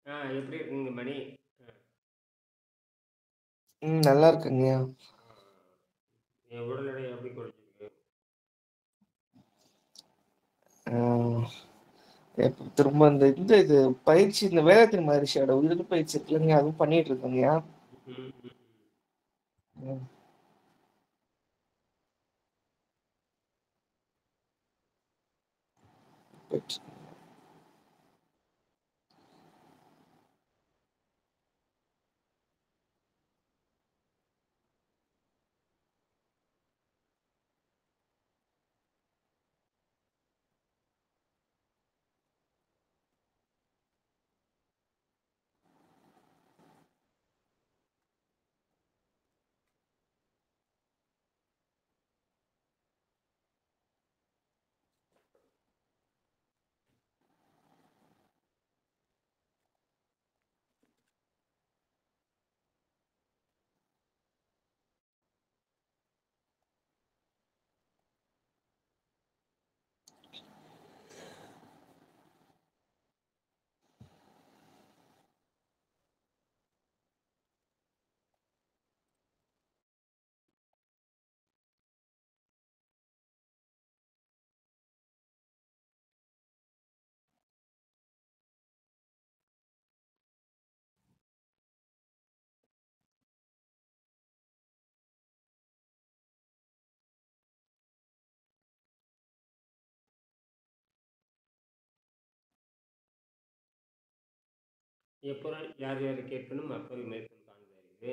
எப்படி இருக்குங்க மணி? நல்லா இருக்குங்கய்யா. என் உடல் எடை எப்படி குறைச்சிருக்கு? ஆ, திரும்ப இது பயிற்சி, இந்த வேலைத்திறன் மகரிஷியோட உயிர் பயிற்சி இருக்குல்லங்க, அதுவும் பண்ணிட்டு இருக்கேங்கய்யா. ம், ம், ம். ம், பயிற்சி. எப்பொருள் யார் யார் கேட்பினும் அப்பொருள் மேற்கொள் காண்பது.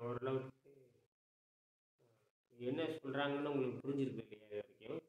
ஓரளவுக்கு என்ன சொல்றாங்கன்னு உங்களுக்கு புரிஞ்சிருக்கு இல்லையா இது வரைக்கும்?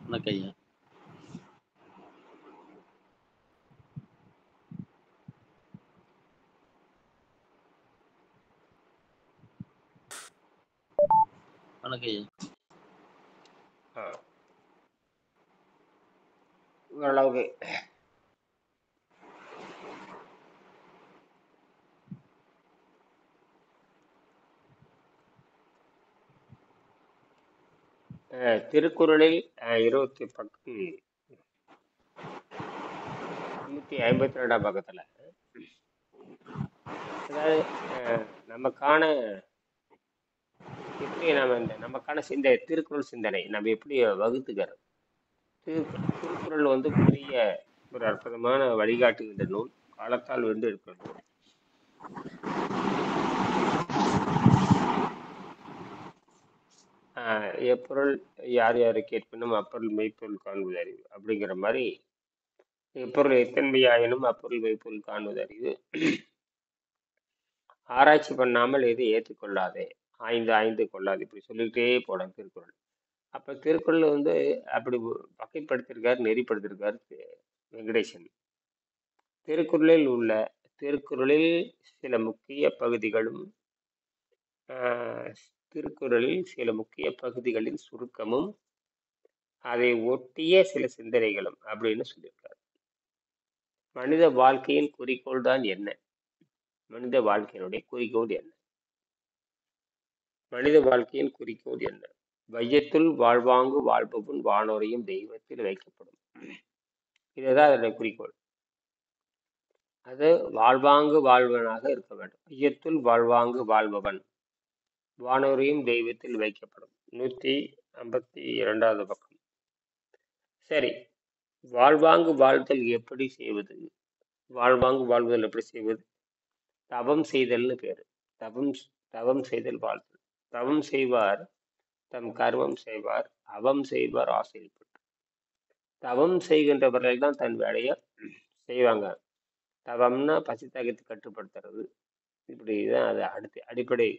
வணக்கம் ஐயா. வணக்கம் ஐயா. ஓரளவுக்கு திருக்குறளில் 20 பக்கம் 352 பக்கத்துல, அதாவது நமக்கான எப்படி நமக்கான திருக்குறள் சிந்தனை நம்ம எப்படி வகுத்துக்கிறது. திருக்குறள் வந்து பெரிய ஒரு அற்புதமான வழிகாட்டுகின்ற நூல், காலத்தால் வென்று இருக்கிற நூல். எப்பொருள் யார் யாரை கேட்பினும் அப்பொருள் மெய்ப்பொருள் காண்பது அறிவு அப்படிங்கிற மாதிரி, எப்பொருள் எத்தன்மையாயினும் அப்பொருள் மெய்ப்பொருள் காண்பது அறிவு. ஆராய்ச்சி பண்ணாமல் எது ஏற்றுக்கொள்ளாதே, ஆய்ந்து கொள்ளாது, இப்படி சொல்லிக்கிட்டே போலாம் திருக்குறள். அப்ப திருக்குறள் வந்து அப்படி வகைப்படுத்திருக்காரு, நெறிப்படுத்திருக்காரு வெங்கடேசன். திருக்குறளில் சில முக்கிய பகுதிகளும், திருக்குறளில் சில முக்கிய பகுதிகளின் சுருக்கமும், அதை ஒட்டிய சில சிந்தனைகளும் அப்படின்னு சொல்லியிருக்காரு. மனித வாழ்க்கையின் குறிக்கோள் தான் என்ன? மனித வாழ்க்கையினுடைய குறிக்கோள் என்ன? மனித வாழ்க்கையின் குறிக்கோள் என்ன? வையத்துள் வாழ்வாங்கு வாழ்பவன் வானோரையும் தெய்வத்தில் வைக்கப்படும். இதுதான் அதனுடைய குறிக்கோள். அது வாழ்வாங்கு வாழ்வனாக இருக்க வேண்டும். ஐயத்துள் வாழ்வாங்கு வாழ்பவன் வானோரையும் தெய்வத்தில் வைக்கப்படும். 152வது பக்கம். சரி, வாழ்வாங்கு வாழ்தல் எப்படி செய்வது? வாழ்வாங்கு வாழ்வதல் எப்படி செய்வது? தவம் செய்தல்னு பேரு. தவம் தவம் செய்தல் வாழ்தல். தவம் செய்வார் தம் கர்மம் செய்வார், அவம் செய்வார் ஆசைப்பட்டு. தவம் செய்கின்றவர்கள் தான் தன் வேலையை செய்வாங்க. தவம்னா பசித்தாகத்தை கட்டுப்படுத்துறது. இப்படிதான் அது அடிப்படை.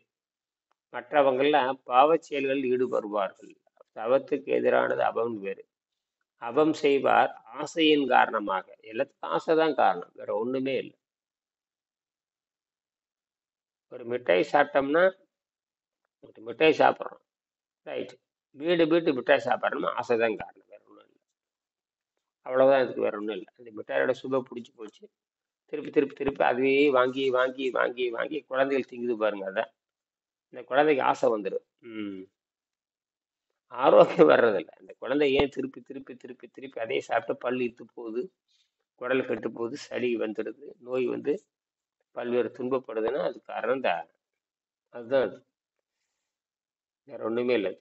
மற்றவங்கெல்லாம் பாவச் செயல்களில் ஈடுபடுவார்கள். தவத்துக்கு எதிரானது அவம் வேறு. அவம் செய்வார் ஆசையின் காரணமாக. எல்லாத்துக்கும் ஆசைதான் காரணம், வேற ஒண்ணுமே இல்லை. ஒரு மிட்டாய் சாப்பிட்டோம்னா, ஒரு மிட்டாய் சாப்பிட்றோம், ரைட். வீடு மிட்டாய் சாப்பிட்றோம்னா ஆசைதான் காரணம், வேற ஒன்றும் இல்லை. அவ்வளவுதான், இதுக்கு வேற ஒன்றும் இல்லை. அந்த மிட்டாயோட சுவை பிடிச்சி போச்சு, திருப்பி திருப்பி திருப்பி அதுவே வாங்கி வாங்கி வாங்கி வாங்கி குழந்தைகள் திங்குது பாருங்க. அதான் இந்த குழந்தைக்கு ஆசை வந்துடும். ஆரோக்கியம் வர்றதில்லை. அந்த குழந்தை ஏன் திருப்பி திருப்பி திருப்பி திருப்பி அதே சாப்பிட்டு பல் இத்து போகுது, குடல் கெட்டு போகுது, சளி வந்துடுது, நோய் வந்து பல்வேறு துன்பப்படுதுன்னா அது காரணம் தான். அதுதான் அது, வேற ஒண்ணுமே இல்லை.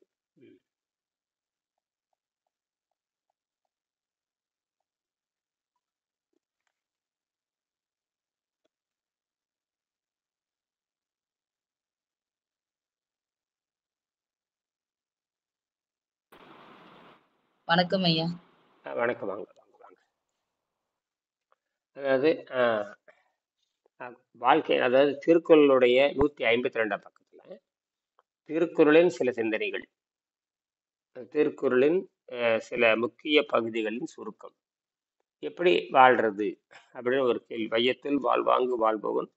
வணக்கம் ஐயா. வணக்கம், வாங்க வாங்க வாங்க. அதாவது வாழ்க்கை, அதாவது திருக்குறளுடைய 152ஆம் பக்கத்துல திருக்குறளின் சில சிந்தனைகள், திருக்குறளின் சில முக்கிய பகுதிகளின் சுருக்கம். எப்படி வாழ்றது அப்படின்னு ஒரு கேள்வி. வையத்தில் வாழ்வாங்கு வாழ்பவன்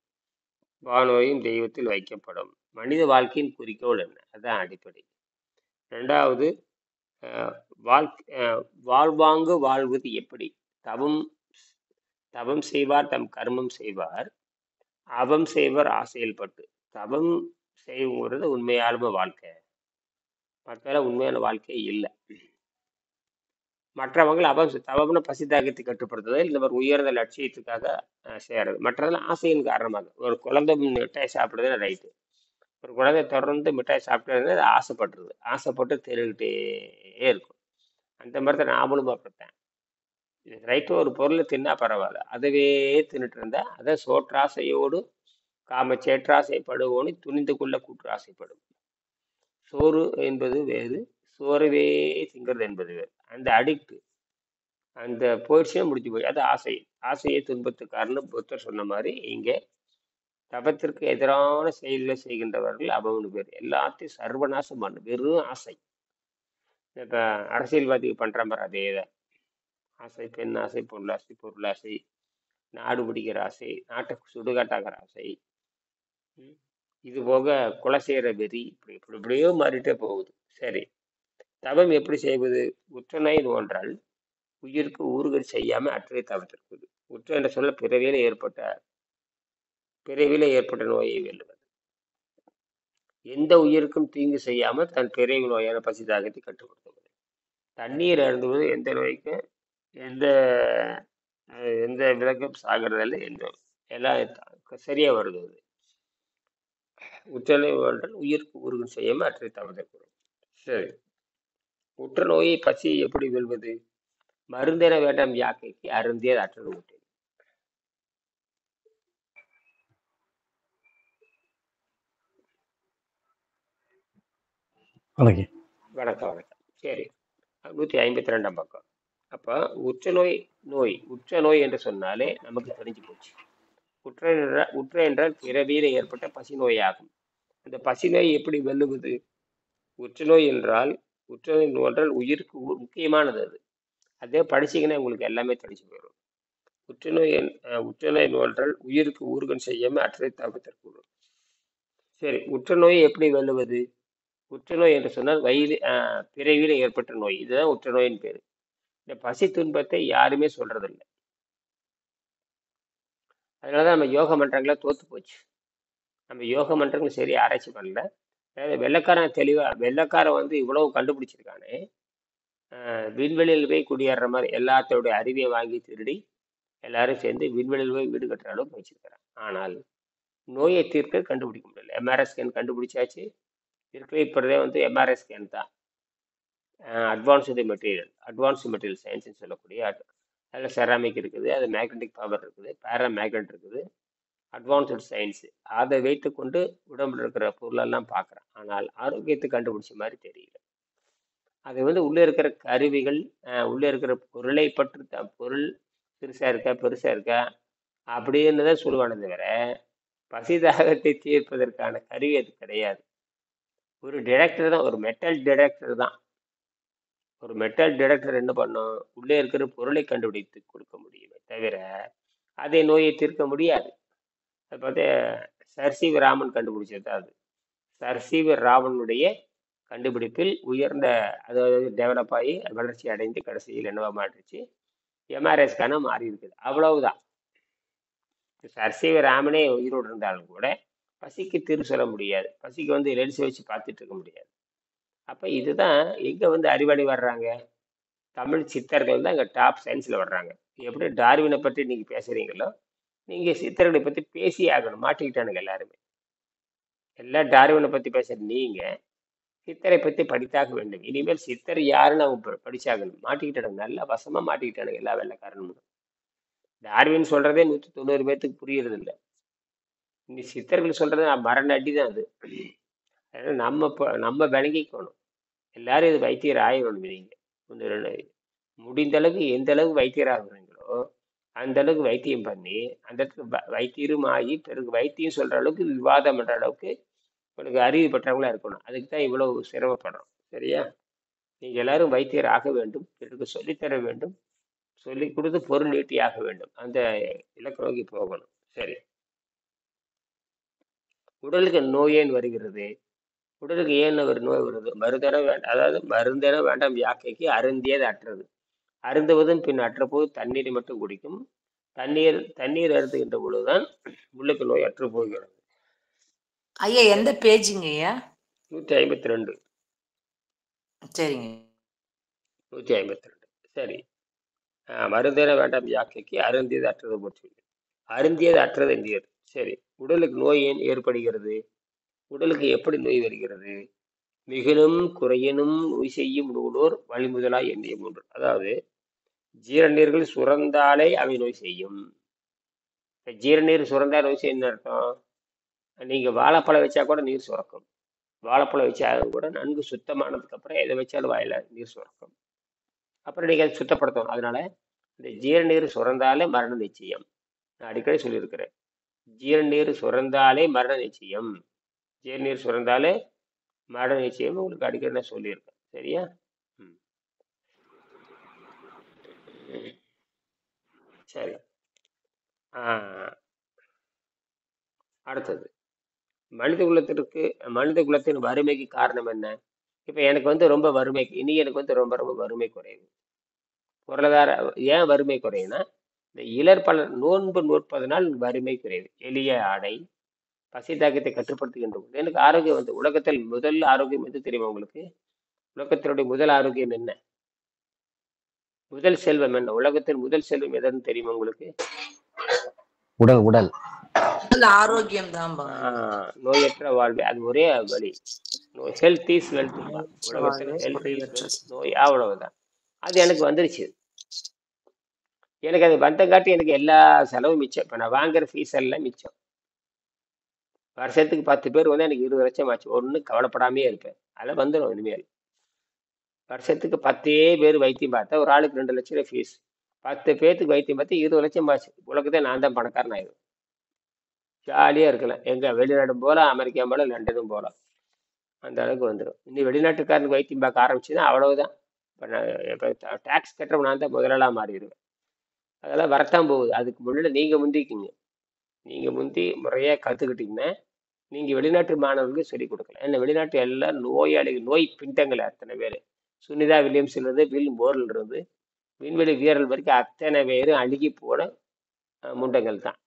வானோரையும் தெய்வத்தில் வைக்கப்படும். மனித வாழ்க்கையின் குறிக்கோள் என்ன? அதான் அடிப்படை. ரெண்டாவது, வாழ்வாங்கு வாழ்வது எப்படி? தவம் செய்வார் தம் கர்மம் செய்வார், அவம் செய்வார் ஆசையில்பட்டு. தவம் செய்யுங்கிறது உண்மையான வாழ்க்கை, மற்ற உண்மையான வாழ்க்கை இல்லை. மற்றவங்க தவம்னு பசி தாகத்தை கட்டுப்படுத்துதல், இந்த மாதிரி உயர்ந்த லட்சியத்துக்காக செய்யறது. மற்றதெல்லாம் ஆசையின் காரணமாக. ஒரு குழந்தை மிட்டாய் சாப்பிடுறது ரைட்டு, ஒரு குழந்தை தொடர்ந்து மிட்டாய் சாப்பிட்டு அது ஆசைப்பட்டுருது, ஆசைப்பட்டு தெருகிட்டே இருக்கும். அந்த மாதிரி தான் நாமளும் அப்படித்தான். ரைட்டு, ஒரு பொருளை தின்னா பரவாயில்ல, அதுவே தின்னுட்டு இருந்தா அதை சோற்றாசையோடு காமச்சேற்றாசைப்படுவோன்னு துணிந்து கொள்ள கூற்றாசைப்படும். சோறு என்பது வேறு, சோறவே திங்கிறது என்பது வேறு. அந்த அடிக்ட், அந்த போயிடுச்சுன்னா முடிஞ்சு போய் அது ஆசை. ஆசையை துன்பத்துக்காரன்னு புத்தர் சொன்ன மாதிரி இங்கே தபத்திற்கு எதிரான செயல்களை செய்கின்றவர்கள் அவனு பேர். எல்லாத்தையும் சர்வநாசம் பண்ணு, வெறும் ஆசை. இப்போ அரசியல்வாதிக்கு பண்ற மாதிரி அதே தான். ஆசை, பெண் ஆசை, பொருளாசை, நாடு பிடிக்கிற ஆசை, நாட்டை சுடுகாட்டாகிற ஆசை, இது போக கொலை செய்யற வெறி, இப்படியோ மாறிட்டே போகுது. சரி, தவம் எப்படி செய்வது? உற்றநோய் நோன்றால் உயிருக்கு ஊறுகள் செய்யாம அற்றே தவத்திற்குது. உற்ற என்ற சொல்ல பிறவியில ஏற்பட்ட நோயை வெல்லுவது. எந்த உயிருக்கும் தீங்கு செய்யாமல் தன் பிறவி நோயான பசி தாகத்தை கட்டுப்படுத்துவது. தண்ணீர் அருந்துவது எந்த நோய்க்கும் எந்த விலங்கும் சாகிறதில்லை, எல்லாம் சரியா வருது. உற்றநோய் நோன்றால் உயிருக்கு ஊறுகள் செய்யாம அற்றே தவத்திற்குது. சரி, உற்ற நோயை பசியை எப்படி வெல்வது? மருந்தென வேண்டாம் யாக்கைக்கு அருந்தியது அற்றது ஊட்டேன். வணக்கம் வணக்கம். சரி, 152ஆம் பக்கம். அப்ப உற்ற நோய் என்று சொன்னாலே நமக்கு தெரிஞ்சு போச்சு. உற்ற என்றால் பிறவியில ஏற்பட்ட பசி நோயாகும். அந்த பசி நோய் எப்படி வெல்லுவது? உற்றநோய் என்றால் உயிருக்கு முக்கியமானது அது. அதே படிச்சீங்கன்னா உங்களுக்கு எல்லாமே தெரிஞ்சு போயிடும். உற்றநோய் நோன்றால் உயிருக்கு ஊறுகன் செய்யாம அற்றை தாபத்திற்கு. சரி, உற்றநோயை எப்படி வெல்லுவது? உற்றநோய் என்று சொன்னால் பிறவியில ஏற்பட்ட நோய், இதுதான் உற்றநோயின் பேரு. இந்த பசி துன்பத்தை யாருமே சொல்றதில்லை. அதனாலதான் நம்ம யோக மன்றங்களை தோத்து போச்சு. நம்ம யோக மன்றங்கள் சரி ஆராய்ச்சி பண்ணல. வெள்ளக்காரன் வந்து இவ்வளவு கண்டுபிடிச்சிருக்கானே, விண்வெளியில் போய் குடியேற மாதிரி எல்லாத்தோடைய அறிவியை வாங்கி திருடி எல்லாரும் சேர்ந்து விண்வெளியில் போய் வீடு கட்டுற அளவுக்கு வச்சிருக்கிறான். ஆனால் நோயை தீர்க்க கண்டுபிடிக்க முடியல. எம்ஆர்ஐ ஸ்கேன் கண்டுபிடிச்சாச்சு. இருக்கிற இப்போதே வந்து எம்ஆர்ஐ ஸ்கேன் தான் அட்வான்ஸ்டு மெட்டீரியல் சயின்ஸ்னு சொல்லக்கூடிய அதில் செராமிக் இருக்குது, அது மேக்னெட்டிக் பவர் இருக்குது, பேராமேக்னெட் இருக்குது, அட்வான்ஸ்டு சயின்ஸு. அதை வைத்து கொண்டு உடம்புல இருக்கிற பொருளெல்லாம் பார்க்குறான். ஆனால் ஆரோக்கியத்தை கண்டுபிடிச்ச மாதிரி தெரியல. அது வந்து உள்ளே இருக்கிற கருவிகள், உள்ளே இருக்கிற பொருளை பற்றி தான், பொருள் சிறுசாக இருக்கா பெருசாக இருக்கா அப்படின்னு தான் சொல்லுவானே தவிர பசி தாகத்தை தீர்ப்பதற்கான கருவி அது கிடையாது. ஒரு டிடெக்டர் தான், ஒரு மெட்டல் டிடெக்டர் தான். ஒரு மெட்டல் டிடெக்டர் என்ன பண்ணும்? உள்ளே இருக்கிற பொருளை கண்டுபிடித்து கொடுக்க முடியுமே தவிர அதை நோயை தீர்க்க முடியாது. அது பார்த்து சர் ராமன் கண்டுபிடிச்சது தான் அது. சர் ராமனுடைய கண்டுபிடிப்பில் உயர்ந்த, அதாவது டெவலப் ஆகி வளர்ச்சி அடைந்து கடைசியில் என்னவா மாறிடுச்சு, எம்ஆர்ஐஸ்கான மாறி இருக்குது. அவ்வளவுதான். சர் ராமனே உயிரோடு இருந்தாலும் கூட பசிக்கு தீர்வு சொல்ல முடியாது. பசிக்கு வந்து லென்ஸ் வச்சு பார்த்துட்டு இருக்க முடியாது. அப்போ இதுதான் எங்கே வந்து அறிவாளி வர்றாங்க? தமிழ் சித்தர்கள் தான் இங்கே டாப் சயின்ஸில் வர்றாங்க. எப்படி டார்வினை பற்றி நீங்கள் பேசுகிறீங்களோ, நீங்கள் சித்தர்களை பற்றி பேசி ஆகணும். மாட்டிக்கிட்டானுங்க எல்லாருமே. எல்லாம் டார்வினை பற்றி பேசுகிற நீங்கள் சித்தரை பற்றி படித்தாக வேண்டும். இனிமேல் சித்தர் யாருன்னு அவங்க படிச்சாகணும். மாட்டிக்கிட்டானுங்க, நல்லா வசமாக மாட்டிக்கிட்டானுங்க எல்லா வெள்ளைக்காரனும். டார்வின் சொல்கிறதே 190 பேர்த்துக்கு புரியறது இல்லை. இனி சித்தர்கள் சொல்கிறது மரண அடி தான் அது. அதனால் நம்ம விளங்கிக்கணும். எல்லாரும் இது வைத்தியர் ஆயிடணும். நீங்கள் ஒன்று முடிந்த அளவுக்கு எந்த அளவுக்கு வைத்தியர் ஆகுறீங்களோ அந்த அளவுக்கு வைத்தியம் பண்ணி அந்த இடத்துக்கு வைத்தியரும் ஆகி பிறகு வைத்தியம் சொல்கிற அளவுக்கு விவாதம் பண்ணுற அளவுக்கு உனக்கு அறிவு பெற்றவங்களா இருக்கணும். அதுக்கு தான் இவ்வளவு சிரமப்படுறோம். சரியா? நீங்கள் எல்லாரும் வைத்தியர் ஆக வேண்டும், பிறகு சொல்லித்தர வேண்டும், சொல்லி கொடுத்து பொருள் நீட்டி ஆக வேண்டும். அந்த இலக்கு நோக்கி போகணும். சரி, உடலுக்கு நோயேன் வருகிறது. உடலுக்கு ஏன் ஒரு நோய் வருது? மருந்தென வேண்டாம், அதாவது மருந்தென வேண்டாம் யாக்கைக்கு அருந்தியது அற்றது. அருந்துவதும் பின் அற்றபோது தண்ணீரை மட்டும் குடிக்கும். தண்ணீர் அருந்துகின்ற பொழுதுதான் உள்ளுக்கு நோய் அற்று போகிறது. ஐயா எந்த பேஜுங்க ஐயா? 152. சரிங்க. 152. சரி. மருந்தென வேண்டாம் யாக்கைக்கு அருந்தியது அற்றது போச்சு. அருந்தியது அற்றது நீர். சரி, உடலுக்கு நோய் ஏன் ஏற்படுகிறது? உடலுக்கு எப்படி நோய் வருகிறது? மிகனும் குறையனும் நோய் செய்யும் நூலோர் வழிமுதலாய் எண்ணிய 3. அதாவது ஜீரநீர்கள் சுரந்தாலே அவை நோய் செய்யும். ஜீரநீர் சுரந்தா நோய் செய்யணும்னு அர்த்தம். நீங்கள் வாழைப்பழம் வச்சா கூட நீர் சுரக்கும். வாழைப்பழம் வச்சா கூட நன்கு சுத்தமானதுக்கு அப்புறம் எதை வச்சாலும் வாயில நீர் சுரக்கும். அப்புறம் நீங்கள் அதை சுத்தப்படுத்தணும். அதனால இந்த ஜீரநீர் சுரந்தாலே மரண நிச்சயம். நான் அடிக்கடி சொல்லியிருக்கிறேன். ஜீரநீர் சுரந்தாலே மரண நிச்சயம். ஜீரநீர் சுரந்தாலே மரண நிச்சயம் உங்களுக்கு அடிக்கடி நான் சொல்லியிருக்கேன். சரியா? சரி. அடுத்தது மனித குலத்தின் வறுமைக்கு காரணம் என்ன? இப்போ எனக்கு வந்து ரொம்ப வறுமை, இனி எனக்கு வந்து ரொம்ப ரொம்ப வறுமை குறையுது. பொருளாதார ஏன் வறுமை குறையுன்னா, இந்த இளர்பலர் நோன்பு நோற்பதனால் வறுமை குறையுது. எளிய ஆடை, பசி தாக்கத்தை கட்டுப்படுத்துகின்ற போது எனக்கு ஆரோக்கியம் வந்து, உலகத்தில் முதல் ஆரோக்கியம் எது தெரியுமா உங்களுக்கு? உலகத்தினுடைய முதல் ஆரோக்கியம் என்ன? முதல் செல்வம் என்ன? உலகத்தின் முதல் செல்வம் எதுன்னு தெரியுமா உங்களுக்கு? உடல் ஆரோக்கியம் தான். நோயற்ற வாழ்வு, அது ஒரே வழி. Health is wealth. உலகத்துல ஹெல்த் இஸ் வெல்த், நோய் அவ்வளவுதான். அது எனக்கு வந்துருச்சு. எனக்கு அது வந்தங்காட்டி எனக்கு எல்லா செலவும் மிச்சம். இப்போ நான் வாங்குற ஃபீஸ் எல்லாம் மிச்சம். வருஷத்துக்கு 10 பேர் வந்து எனக்கு 20 லட்சம் ஆச்சு. ஒன்றும் கவலைப்படாமே இருப்பேன். அதெல்லாம் வந்துடும் இனிமேல். வருஷத்துக்கு 10 பேர் வைத்தியம் பார்த்தா ஒரு ஆளுக்கு 2 லட்சம் ரூபாய் ஃபீஸ். 10 பேர்த்துக்கு வைத்தியம் பார்த்தா 20 லட்சம் ஆச்சு. உலகத்தை நான் தான் பணக்காரன் ஆயிடும். ஜாலியாக இருக்கலாம். எங்கே வெளிநாடும் போகலாம், அமெரிக்கா போகலாம், லண்டனும் போகலாம். அந்த அளவுக்கு வந்துடும். இன்னும் வெளிநாட்டுக்காரனுக்கு வைத்தியம் பார்க்க ஆரம்பிச்சுன்னா அவ்வளவுதான். இப்போ டேக்ஸ் கட்டுறவன் நான் தான் முதலாளாக மாறிடுவேன். அதெல்லாம் வரத்தான் போகுது. அதுக்கு முன்னாடி நீங்கள் முந்திக்கிங்க. நீங்கள் முந்தி முறையாக கற்றுக்கிட்டீங்கன்னா நீங்கள் வெளிநாட்டு மாணவர்களுக்கு சொல்லிக் கொடுக்கலாம். ஏன்னா வெளிநாட்டு எல்லாம் நோயாளிகள், நோய் பிண்டங்கள் அத்தனை பேர். சுனிதா வில்லியம்ஸ்லேருந்து வில் போர்லேருந்து விண்வெளி வீரர்கள் வரைக்கும் அத்தனை பேரும் அழுகி போன முண்டங்கள் தான்.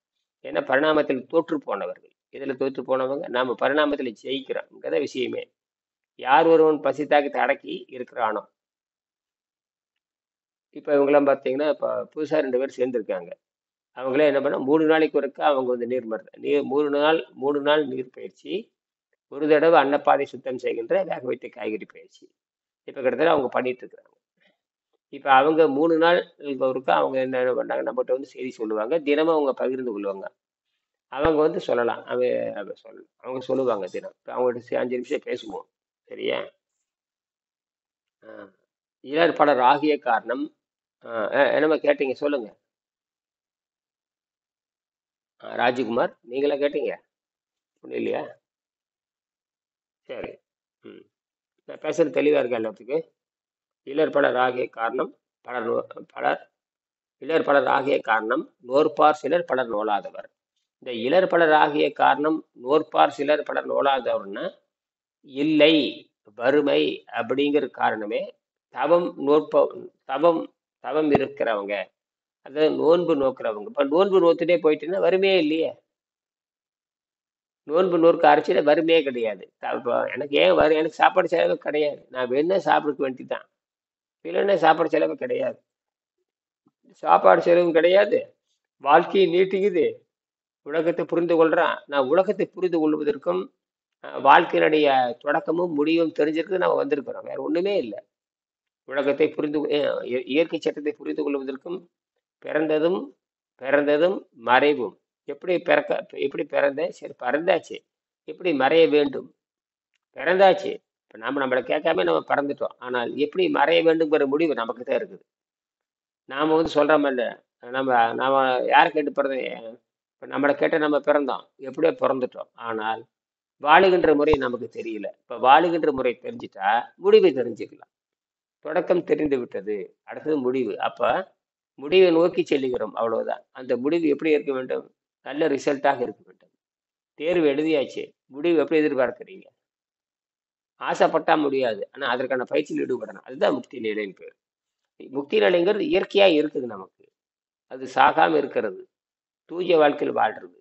ஏன்னா பரிணாமத்தில் தோற்று போனவர்கள். இதில் தோற்று போனவங்க நாம் பரிணாமத்தில் ஜெயிக்கிறோம். இங்கதான் விஷயமே. யார் ஒருவன் பசி தாக்கத்தை அடக்கி இருக்கிறானோ, இப்போ இவங்கெல்லாம் பார்த்தீங்கன்னா இப்போ புதுசாக 2 பேர் சேர்ந்துருக்காங்க. அவங்களே என்ன பண்ண 3 நாளைக்கு ஒருக்கா அவங்க வந்து நீர் 3 நாள் நீர் பயிற்சி, ஒரு தடவை அன்னப்பாதை சுத்தம் செய்கின்ற வேக வைத்த காய்கறி பயிற்சி. இப்போ கிட்டத்தட்ட அவங்க பண்ணிட்டு இருக்கிறாங்க. இப்போ அவங்க 3 நாள் ஒருக்கா அவங்க என்ன பண்ணாங்க, நம்மகிட்ட வந்து செய்தி சொல்லுவாங்க. தினமும் அவங்க பகிர்ந்து கொள்வாங்க. அவங்க வந்து சொல்லலாம். அவங்க சொல்லுவாங்க தினம். இப்போ அவங்கள்ட்ட 5 நிமிஷம் பேசுவோம். சரியா? இளர்பலர் ஆகிய காரணம். என்னம்மா கேட்டீங்க சொல்லுங்க. ராஜகுமார், நீங்களா கேட்டீங்க? ஒன்றும் இல்லையா? சரி. நான் பேசுறது தெளிவா இருக்கா எல்லாத்துக்கு? இளர்பலர் ஆகிய காரணம் இளர்பலர் ஆகிய காரணம் நோற்பார் சிலர் பலர் நோலாதவர். இந்த இளர்பலர் ஆகிய காரணம் நோற்பார் சிலர் பலர் நோலாதவர்னா இல்லை வறுமை அப்படிங்கிற காரணமே தவம் இருக்கிறவங்க, அதாவது நோன்பு நோக்கிறவங்க. இப்ப நோன்பு நோத்துட்டே போயிட்டுன்னா வறுமையே இல்லையே. நோன்பு நோக்க அரைச்சிட வறுமையே கிடையாது. எனக்கு எனக்கு சாப்பாடு செலவு கிடையாது. நான் வேணா சாப்பிட வேண்டிதான், இல்லைன்னா சாப்பாடு செலவு கிடையாது. சாப்பாடு செலவும் கிடையாது, வாழ்க்கையை நீட்டிக்குது, உலகத்தை புரிந்து கொள்றான். நான் உலகத்தை புரிந்து கொள்வதற்கும் வாழ்க்கையினுடைய தொடக்கமும் முடிவும் தெரிஞ்சிருக்கு நம்ம வந்திருக்கிறோம். வேற ஒண்ணுமே இல்லை. உலகத்தை இயற்கை சட்டத்தை புரிந்து கொள்வதற்கும் பிறந்ததும் மறைவும். எப்படி பிறந்தேன், சரி பிறந்தாச்சு, எப்படி மறைய வேண்டும், பிறந்தாச்சு. இப்ப நம்மளை கேட்காம நம்ம பிறந்துட்டோம். ஆனால் எப்படி மறைய வேண்டுங்கிற முடிவு நமக்கு தான் இருக்குது. நாம வந்து சொல்றோம் இல்ல, நாம யாரை கேட்டு பிறந்தோம்? இப்ப நம்மளை கேட்ட நம்ம பிறந்தோம், எப்படியோ பிறந்துட்டோம். ஆனால் வாழுகின்ற முறை நமக்கு தெரியல. இப்ப வாழுகின்ற முறை தெரிஞ்சிட்டா முடிவை தெரிஞ்சுக்கலாம். தொடக்கம் தெரிந்து விட்டது, அடுத்தது முடிவு. அப்ப முடிவை நோக்கி செல்லுகிறோம், அவ்வளவுதான். அந்த முடிவு எப்படி இருக்க வேண்டும்? நல்ல ரிசல்ட்டாக இருக்க வேண்டும். தேர்வு எழுதியாச்சு, முடிவு எப்படி எதிர்பார்க்கிறீங்க? ஆசைப்பட்டா முடியாது, ஆனா அதற்கான பயிற்சியில் ஈடுபடணும். அதுதான் முக்தி நிலைன்னு பேர். முக்தி நிலைங்கிறது இயற்கையா இருக்குது நமக்கு. அது சாகாம இருக்கிறது, தூய வாழ்க்கையில் வாழ்றது,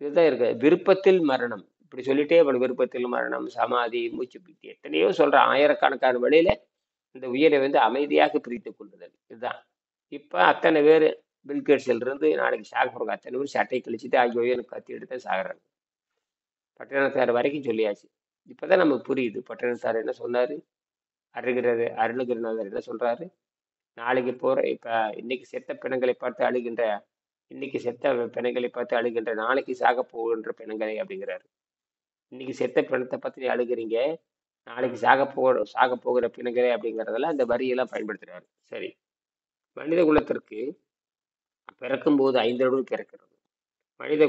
இதுதான் இருக்கு. விருப்பத்தில் மரணம், இப்படி சொல்லிட்டே விருப்பத்தில் மரணம், சமாதி, மூச்சு பிடித்தி, எத்தனையோ சொல்றேன். ஆயிரக்கணக்கான வழியில இந்த உயிரை வந்து அமைதியாக பிரித்துக் கொள்ளுதல், இதுதான். இப்ப அத்தனை பேர் பில்கேட்ஸ்ல இருந்து நாளைக்கு சாக போறாங்க. அத்தனை பேர் சட்டை கழிச்சுட்டு ஆகியோன்னு கத்தி எடுத்து சாகுறாங்க. பட்டினத்தார் வரைக்கும் சொல்லியாச்சு. இப்பதான் நமக்கு புரியுது பட்டினத்தார் என்ன சொன்னாரு, அருணகிரிநாதர் என்ன சொல்றாரு. நாளைக்கு இப்ப இன்னைக்கு செத்த பிணங்களை பார்த்து அழுகின்ற நாளைக்கு சாக போகின்ற பிணங்களை அப்படிங்கிறாரு. இன்னைக்கு செத்த பிணத்தை பத்தி அழுகிறீங்க, நாளைக்கு சாக போகிற பிணங்களை அப்படிங்கிறதெல்லாம் அந்த வரியெல்லாம் பயன்படுத்துறாரு. சரி, மனித குலத்திற்கு பிறக்கும் போது 5 அறிவுடன் பிறக்கிறது. மனித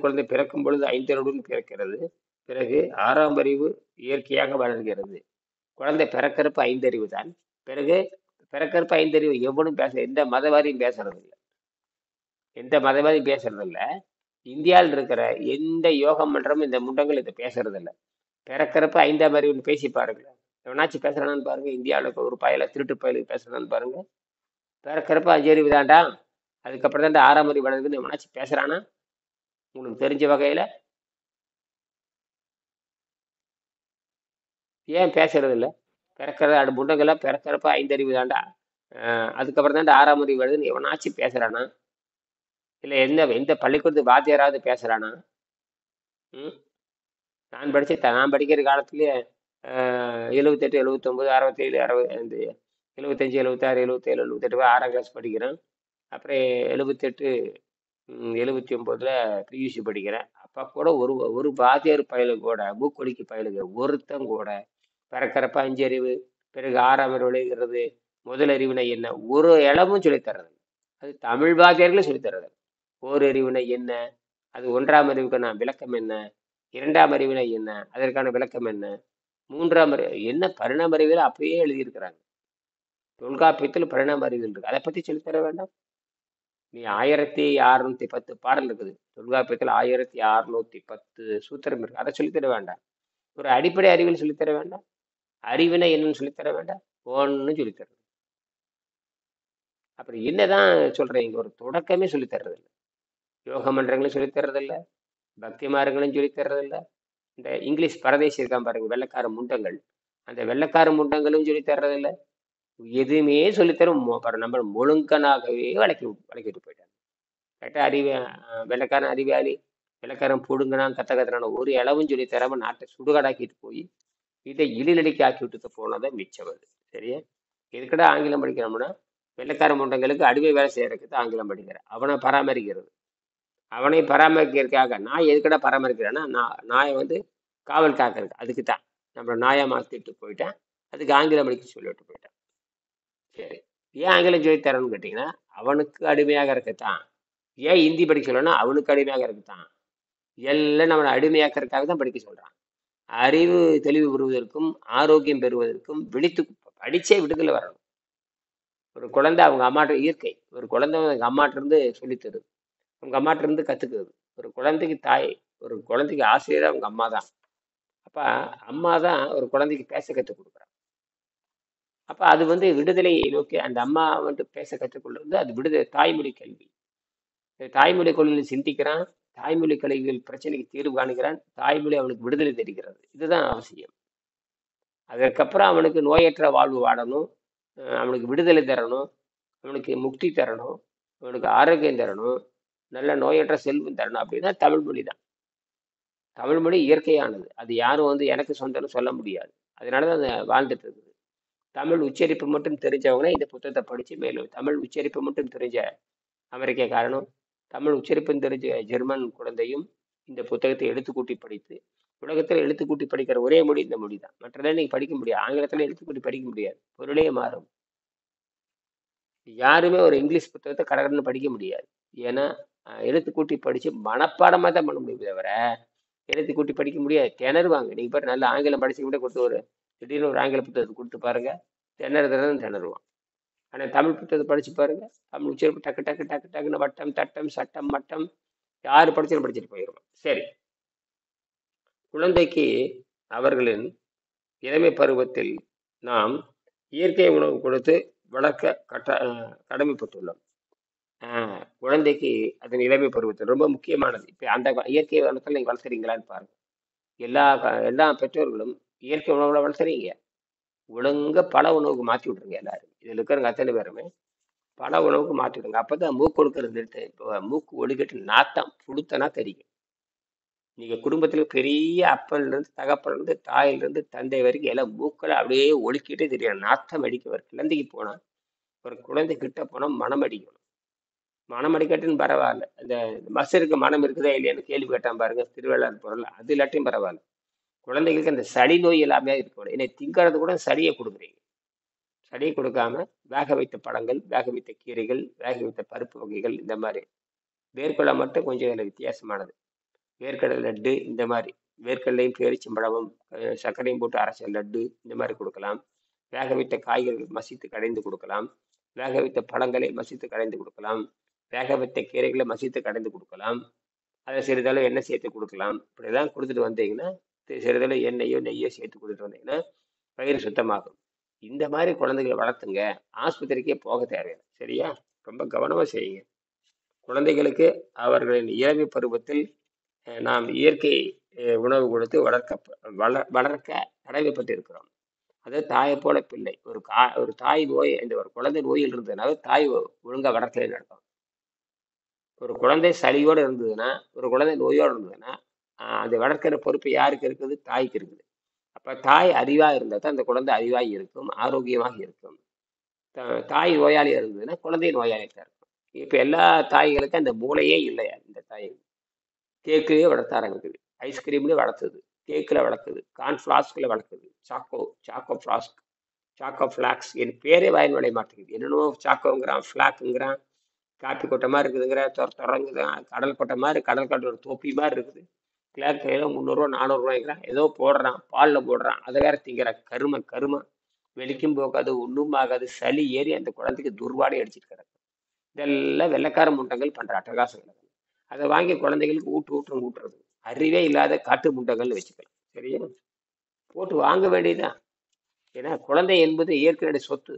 குழந்தை பிறக்கும் பொழுது 5 அறிவுடன் பிறக்கிறது. பிறகு 6ஆம் அறிவு இயற்கையாக வளர்கிறது. குழந்தை பிறக்கிறப்ப 5 அறிவு தான். பிறகு பிறக்கிறப்ப 5 அறிவு எவனும் எந்த மதவாதியும் பேசுறதில்ல. இந்தியாவில் இருக்கிற எந்த யோகம் மன்றமும் இந்த முண்டங்கள் இதை பேசுறதில்ல. பிறக்கிறப்ப 5ஆம் அறிவுன்னு பேசி பாருங்க, எவனாச்சும் பேசுறானான்னு பாருங்க. இந்தியாவில் ஒரு திருட்டு பயலுக்கு பேசுறான்னு பாருங்க. பிறக்கிறப்ப 5 அறிவு தாண்டா, அதுக்கப்புறம் தாண்டா 6ஆம் அறிவு வளருதுன்னு எவனாச்சும் பேசுறானா உங்களுக்கு தெரிஞ்ச வகையில? ஏன் பேசுறது இல்லை? முண்டங்கள்லாம் பிறக்கிறப்ப 5 அறிவு தாண்டா, அதுக்கப்புறம் தாண்டா 6ஆம் அறிவு வருதுன்னு எவனாச்சும் பேசுறானா? இல்லை எந்த பள்ளிக்கூடத்து வாத்தியாராவது பேசுறானா? நான் படிக்கிற காலத்துலயே 78, 79, 67, 65, 75, 76, 77, 78 6ஆம் கிளாஸ் படிக்கிறேன். அப்புறம் 78, 79ல பியூசி படிக்கிறேன். அப்போ கூட ஒரு வாத்தியார் பயலுக்கு கூட, மூக்கொடிக்கு பயலுக்கு ஒருத்தம் கூட பிறக்கிறப்ப 5 அறிவு, பிறகு 6ஆம் அறிவு விளைகிறது, முதல் அறிவினை என்ன ஒரு இளமும் சொல்லித்தர்றது. அது தமிழ் வாத்தியார்களும் சொல்லித்தர்றது. ஓரறிவினை என்ன, அது 1ஆம் அறிவுக்கான விளக்கம் என்ன, 2ஆம் அறிவினை என்ன, அதற்கான விளக்கம் என்ன, 3ஆம் அறிவு என்ன, பரிணாம அறிவியல் அப்படியே எழுதியிருக்கிறாங்க. தொல்காப்பியத்தில் பரிணாம அறிவியல் இருக்கு, அதை பத்தி சொல்லித்தர வேண்டாம்? நீ 1610 பாடல் இருக்குது தொல்காப்பியத்தில், 1610 சூத்திரம் இருக்கு, அதை சொல்லித்தர வேண்டாம்? ஒரு அடிப்படை அறிவியல் சொல்லித்தர வேண்டாம்? அறிவினை என்னன்னு சொல்லித்தர வேண்டாம்? ஒன்னும் சொல்லித்தர. அப்புறம் என்னதான் சொல்றேன், இங்க ஒரு தொடக்கமே சொல்லித்தர்றது இல்லை. யோக மன்றங்களும் சொல்லித்தர்றதில்லை, பக்தி மார்க்கங்களும் சொல்லித்தர்றதில்லை. இந்த இங்கிலீஷ் பரதேசி இருக்கான் பாருங்க, வெள்ளைக்கார முண்டங்கள், அந்த வெள்ளைக்கார முண்டங்களும் சொல்லித்தர்றதில்லை. எதுவுமே சொல்லித்தரும் நம்ம முழுங்கனாகவே வளைக்கிட்டு போயிட்டாங்க. கரெக்டாக வெள்ளைக்காரன் அறிவாளி, வெள்ளைக்காரன் புடுங்கினான் கத்த கத்துறான ஒரு இளவும் சொல்லி தராம நாட்டை சுடுகாடாக்கிட்டு போய் இதை இழிநிலைக்கு ஆக்கி விட்டுட்டு போனதை மிச்சம் அது. சரியா? எதுக்கடா ஆங்கிலம் படிக்கிறோம்னா வெள்ளைக்கார முண்டங்களுக்கு அடிமை வேலை செய்யறதுக்கு தான் ஆங்கிலம் படிக்கிறேன். அவனை பராமரிக்கிறது, அவனை பராமரிக்கிறதுக்காக. நான் எதுக்கடா பராமரிக்கிறேன்னா நாயை காவல் காக்கிறதுக்கு, அதுக்கு தான் நம்மளை நாயா மாத்திட்டு போயிட்டேன். அதுக்கு ஆங்கிலம் படிக்க சொல்லிவிட்டு போயிட்டேன். சரி, ஏன் ஆங்கிலம் சொல்லி தரேன்னு கேட்டிங்கன்னா அவனுக்கு அடிமையாக இருக்கத்தான். ஏன் ஹிந்தி படிக்க சொல்லணும்னா அவனுக்கு அடிமையாக இருக்கத்தான். எல்லாம் நம்மளை அடிமையாக்கிறதுக்காக தான் படிக்க சொல்றான். அறிவு தெளிவு பெறுவதற்கும் ஆரோக்கியம் பெறுவதற்கும் படிச்சே விடுதலை வரணும். ஒரு குழந்தை அவங்க அம்மாட்ட இயற்கை, ஒரு குழந்தை அவங்க அம்மாட்ட இருந்து சொல்லி தருது, அவங்க அம்மாட்ட இருந்து கத்துக்குது. ஒரு குழந்தைக்கு தாய், ஒரு குழந்தைக்கு ஆசிரியர் அவங்க அம்மா தான். அப்ப அம்மா தான் ஒரு குழந்தைக்கு பேச கற்றுக் கொடுக்குறாங்க. அப்ப அது விடுதலையை நோக்கி அந்த அம்மா பேச கற்றுக்கொள்வது அது விடுதலை. தாய்மொழி கல்வி, தாய்மொழி கொள்கையில் சிந்திக்கிறான், தாய்மொழி கல்விகள் பிரச்சனைக்கு தீர்வு காணுகிறான், தாய்மொழி அவனுக்கு விடுதலை தெரிகிறது. இதுதான் அவசியம். அதற்கப்புறம் அவனுக்கு நோயற்ற வாழ்வு வாழணும், அவனுக்கு விடுதலை தரணும், அவனுக்கு முக்தி தரணும், அவனுக்கு ஆரோக்கியம் தரணும், நல்ல நோயற்ற செல்வம் தரணும். அப்படின்னா தமிழ் மொழி தான். தமிழ் மொழி இயற்கையானது, அது யாரும் எனக்கு சொந்தம்னு சொல்ல முடியாது. அதனாலதான் அது வாழ்ந்துட்டு இருக்குது. தமிழ் உச்சரிப்பு மட்டும் தெரிஞ்சவங்க இந்த புத்தகத்தை படிச்சு மேலும் தமிழ் உச்சரிப்பு மட்டும் தெரிஞ்ச அமெரிக்காக்காரனும் தமிழ் உச்சரிப்பும் தெரிஞ்ச ஜெர்மன் குழந்தையும் இந்த புத்தகத்தை எழுத்துக்கூட்டி படித்து, உலகத்தில் எழுத்துக்கூட்டி படிக்கிற ஒரே மொழி இந்த மொழி தான். மற்றதெல்லாம் நீங்க படிக்க முடியாது, ஆங்கிலத்துல எழுத்துக்கூட்டி படிக்க முடியாது, பொருளே மாறும். யாருமே ஒரு இங்கிலீஷ் புத்தகத்தை கடற்கடன்னு படிக்க முடியாது. ஏன்னா எழுத்துக்கூட்டி படிச்சு மனப்பாடமா தான் பண்ண முடியும், தவிர எழுத்துக்கூட்டி படிக்க முடியாது. திணறுவாங்க. நீங்க பாரு, நல்ல ஆங்கிலம் படிச்சு கூட கொடுத்து திடீர்னு ஒரு ஆங்கில புத்தகத்தை கொடுத்து பாருங்க, திணறுவான். ஆனா தமிழ் புத்தகத்தை படிச்சு பாருங்க, தமிழ் உச்சரிப்பு டக்கு டக்கு டக்கு டக்குன்னு வட்டம் தட்டம் சட்டம் மட்டம் யாரு படிச்சுட்டு போயிடுவான். சரி, குழந்தைக்கு அவர்களின் இளமை பருவத்தில் நாம் இயற்கை உணவு கொடுத்து வளர்க்க கடமைப்பட்டுள்ளோம். குழந்தைக்கு அதன் இளமை பருவத்தில் ரொம்ப முக்கியமானது. இப்ப அந்த இயற்கை உணவுகள் நீங்க வளர்த்துறீங்களான்னு பாருங்க. எல்லா பெற்றோர்களும் இயற்கை உணவுல வளர்த்துறீங்க, ஒழுங்கா பல உணவுக்கு மாற்றி விட்டுருங்க. எல்லாரும் இதுல இருக்கிறவங்க அத்தனை பேருமே பல உணவுக்கு மாற்றி விடுங்க. அப்பதான் மூக்கு ஒழுக்கிறது நிறுத்த. இப்போ மூக்கு ஒழுகிட்டு நாத்தம் புழுத்தனா தெரியும். நீங்க குடும்பத்துல பெரிய அப்பன்ல இருந்து தகப்பன்ல இருந்து தாயில இருந்து தந்தை வரைக்கும் எல்லாம் மூக்களை அப்படியே ஒழுக்கிட்டே தெரியும். நாத்தம் அடிக்க வரும். குழந்தைக்கு போனா, ஒரு குழந்தை கிட்ட போனா மனம் அடிக்கணும். மனம் அடிக்கட்டுன்னு பரவாயில்ல, இந்த மசருக்கு மனம் இருக்குதா இல்லையான்னு கேள்வி கேட்டான் பாருங்க, திருவிழான்னு பொருள், அது இல்லாட்டியும் பரவாயில்ல. குழந்தைகளுக்கு அந்த சளி நோய் எல்லாமே இருக்கணும். என்னை திங்கிறது கூட சளியை கொடுக்குறீங்க. சளியை கொடுக்காம வேக வைத்த பழங்கள், வேக வைத்த கீரைகள், வேக வைத்த பருப்பு வகைகள், இந்த மாதிரி. வேர்க்கடலை மட்டும் கொஞ்சம் எனக்கு வித்தியாசமானது. வேர்க்கடலை லட்டு, இந்த மாதிரி வேர்க்கடலையும் பேரிச்சம்பழமும் சர்க்கரையும் போட்டு அரைச்ச லட்டு, இந்த மாதிரி கொடுக்கலாம். வேக வைத்த காய்கறிகள் மசித்து கடைந்து கொடுக்கலாம். வேக வைத்த பழங்களை மசித்து கடைந்து கொடுக்கலாம். வேக வைத்த கீரைகளை மசித்து கடைந்து கொடுக்கலாம். அதை சிறிதளவு எண்ணெய் சேர்த்து கொடுக்கலாம். இப்படிதான் கொடுத்துட்டு வந்தீங்கன்னா, சிறிதளவு எண்ணெயோ நெய்யோ சேர்த்து கொடுத்துட்டு வந்தீங்கன்னா வயிறு சுத்தமாகும். இந்த மாதிரி குழந்தைகளை வளர்த்துங்க, ஆஸ்பத்திரிக்கே போக தேவையில்லை. சரியா? ரொம்ப கவனமா செய்யுங்க. குழந்தைகளுக்கு அவர்களின் இளமை பருவத்தில் நாம் இயற்கை உணவு கொடுத்து வளர்க்க கடமைப்பட்டிருக்கிறோம். அது தாயை போல பிள்ளை. ஒரு தாய் நோய், ஒரு குழந்தை நோயில் இருந்ததுனால தாய் ஒழுங்கா வளர்க்கலைன்னு அர்த்தம். ஒரு குழந்தை சளியோடு இருந்ததுன்னா, ஒரு குழந்தை நோயோடு இருந்ததுன்னா, அதை வளர்க்கிற பொறுப்பு யாருக்கு இருக்குது? தாய்க்கு இருக்குது. அப்ப தாய் அறிவா இருந்தால் தான் அந்த குழந்தை அறிவாக இருக்கும், ஆரோக்கியமாக இருக்கும். தாய் நோயாளியா இருந்ததுன்னா குழந்தை நோயாளியாக இருக்கும். இப்ப எல்லா தாய்களுக்கும் அந்த மூளையே இல்லையா? இந்த தாய் கேக்குலயே வளர்த்த ஆரம்பிக்குது, ஐஸ்கிரீம்லயே வளர்த்துது, கேக்ல வளர்க்குது, கார்ன்ஃபிளாஸ்க்ல வளர்க்குது, சாக்கோ ஃபிளாக்ஸ், என் பேரே வாயில் விளைய மாட்டேங்குது. என்னென்னோ சாக்கோங்கிறான், ஃபிளாக்குங்கிறான், காப்பி கொட்டை மாதிரி இருக்குதுங்கிற, தொடங்குதான், கடல் கொட்டை மாதிரி, கடல் காட்டோட தொப்பி மாதிரி இருக்குது. கிளாக் ஏதோ 300 400 ஏதோ போடுறான், பாலில் போடுறான், அதை வேற திங்கிற. கரும வெளிக்கும் போகாது, ஒன்றும் ஆகாது. சளி ஏறி அந்த குழந்தைக்கு துர்வாடை அடிச்சிட்டு கிடக்கு. இதெல்லாம் வெள்ளைக்கார முண்டங்கள் பண்ற அட்டகாசங்கள். அதை வாங்கி குழந்தைகளுக்கு ஊட்டுறது. அறிவே இல்லாத காட்டு முண்டங்கள்னு வச்சுக்கலாம். சரியா? போட்டு வாங்க வேண்டியதுதான். ஏன்னா குழந்தை என்பது இயற்கையுடைய சொத்து.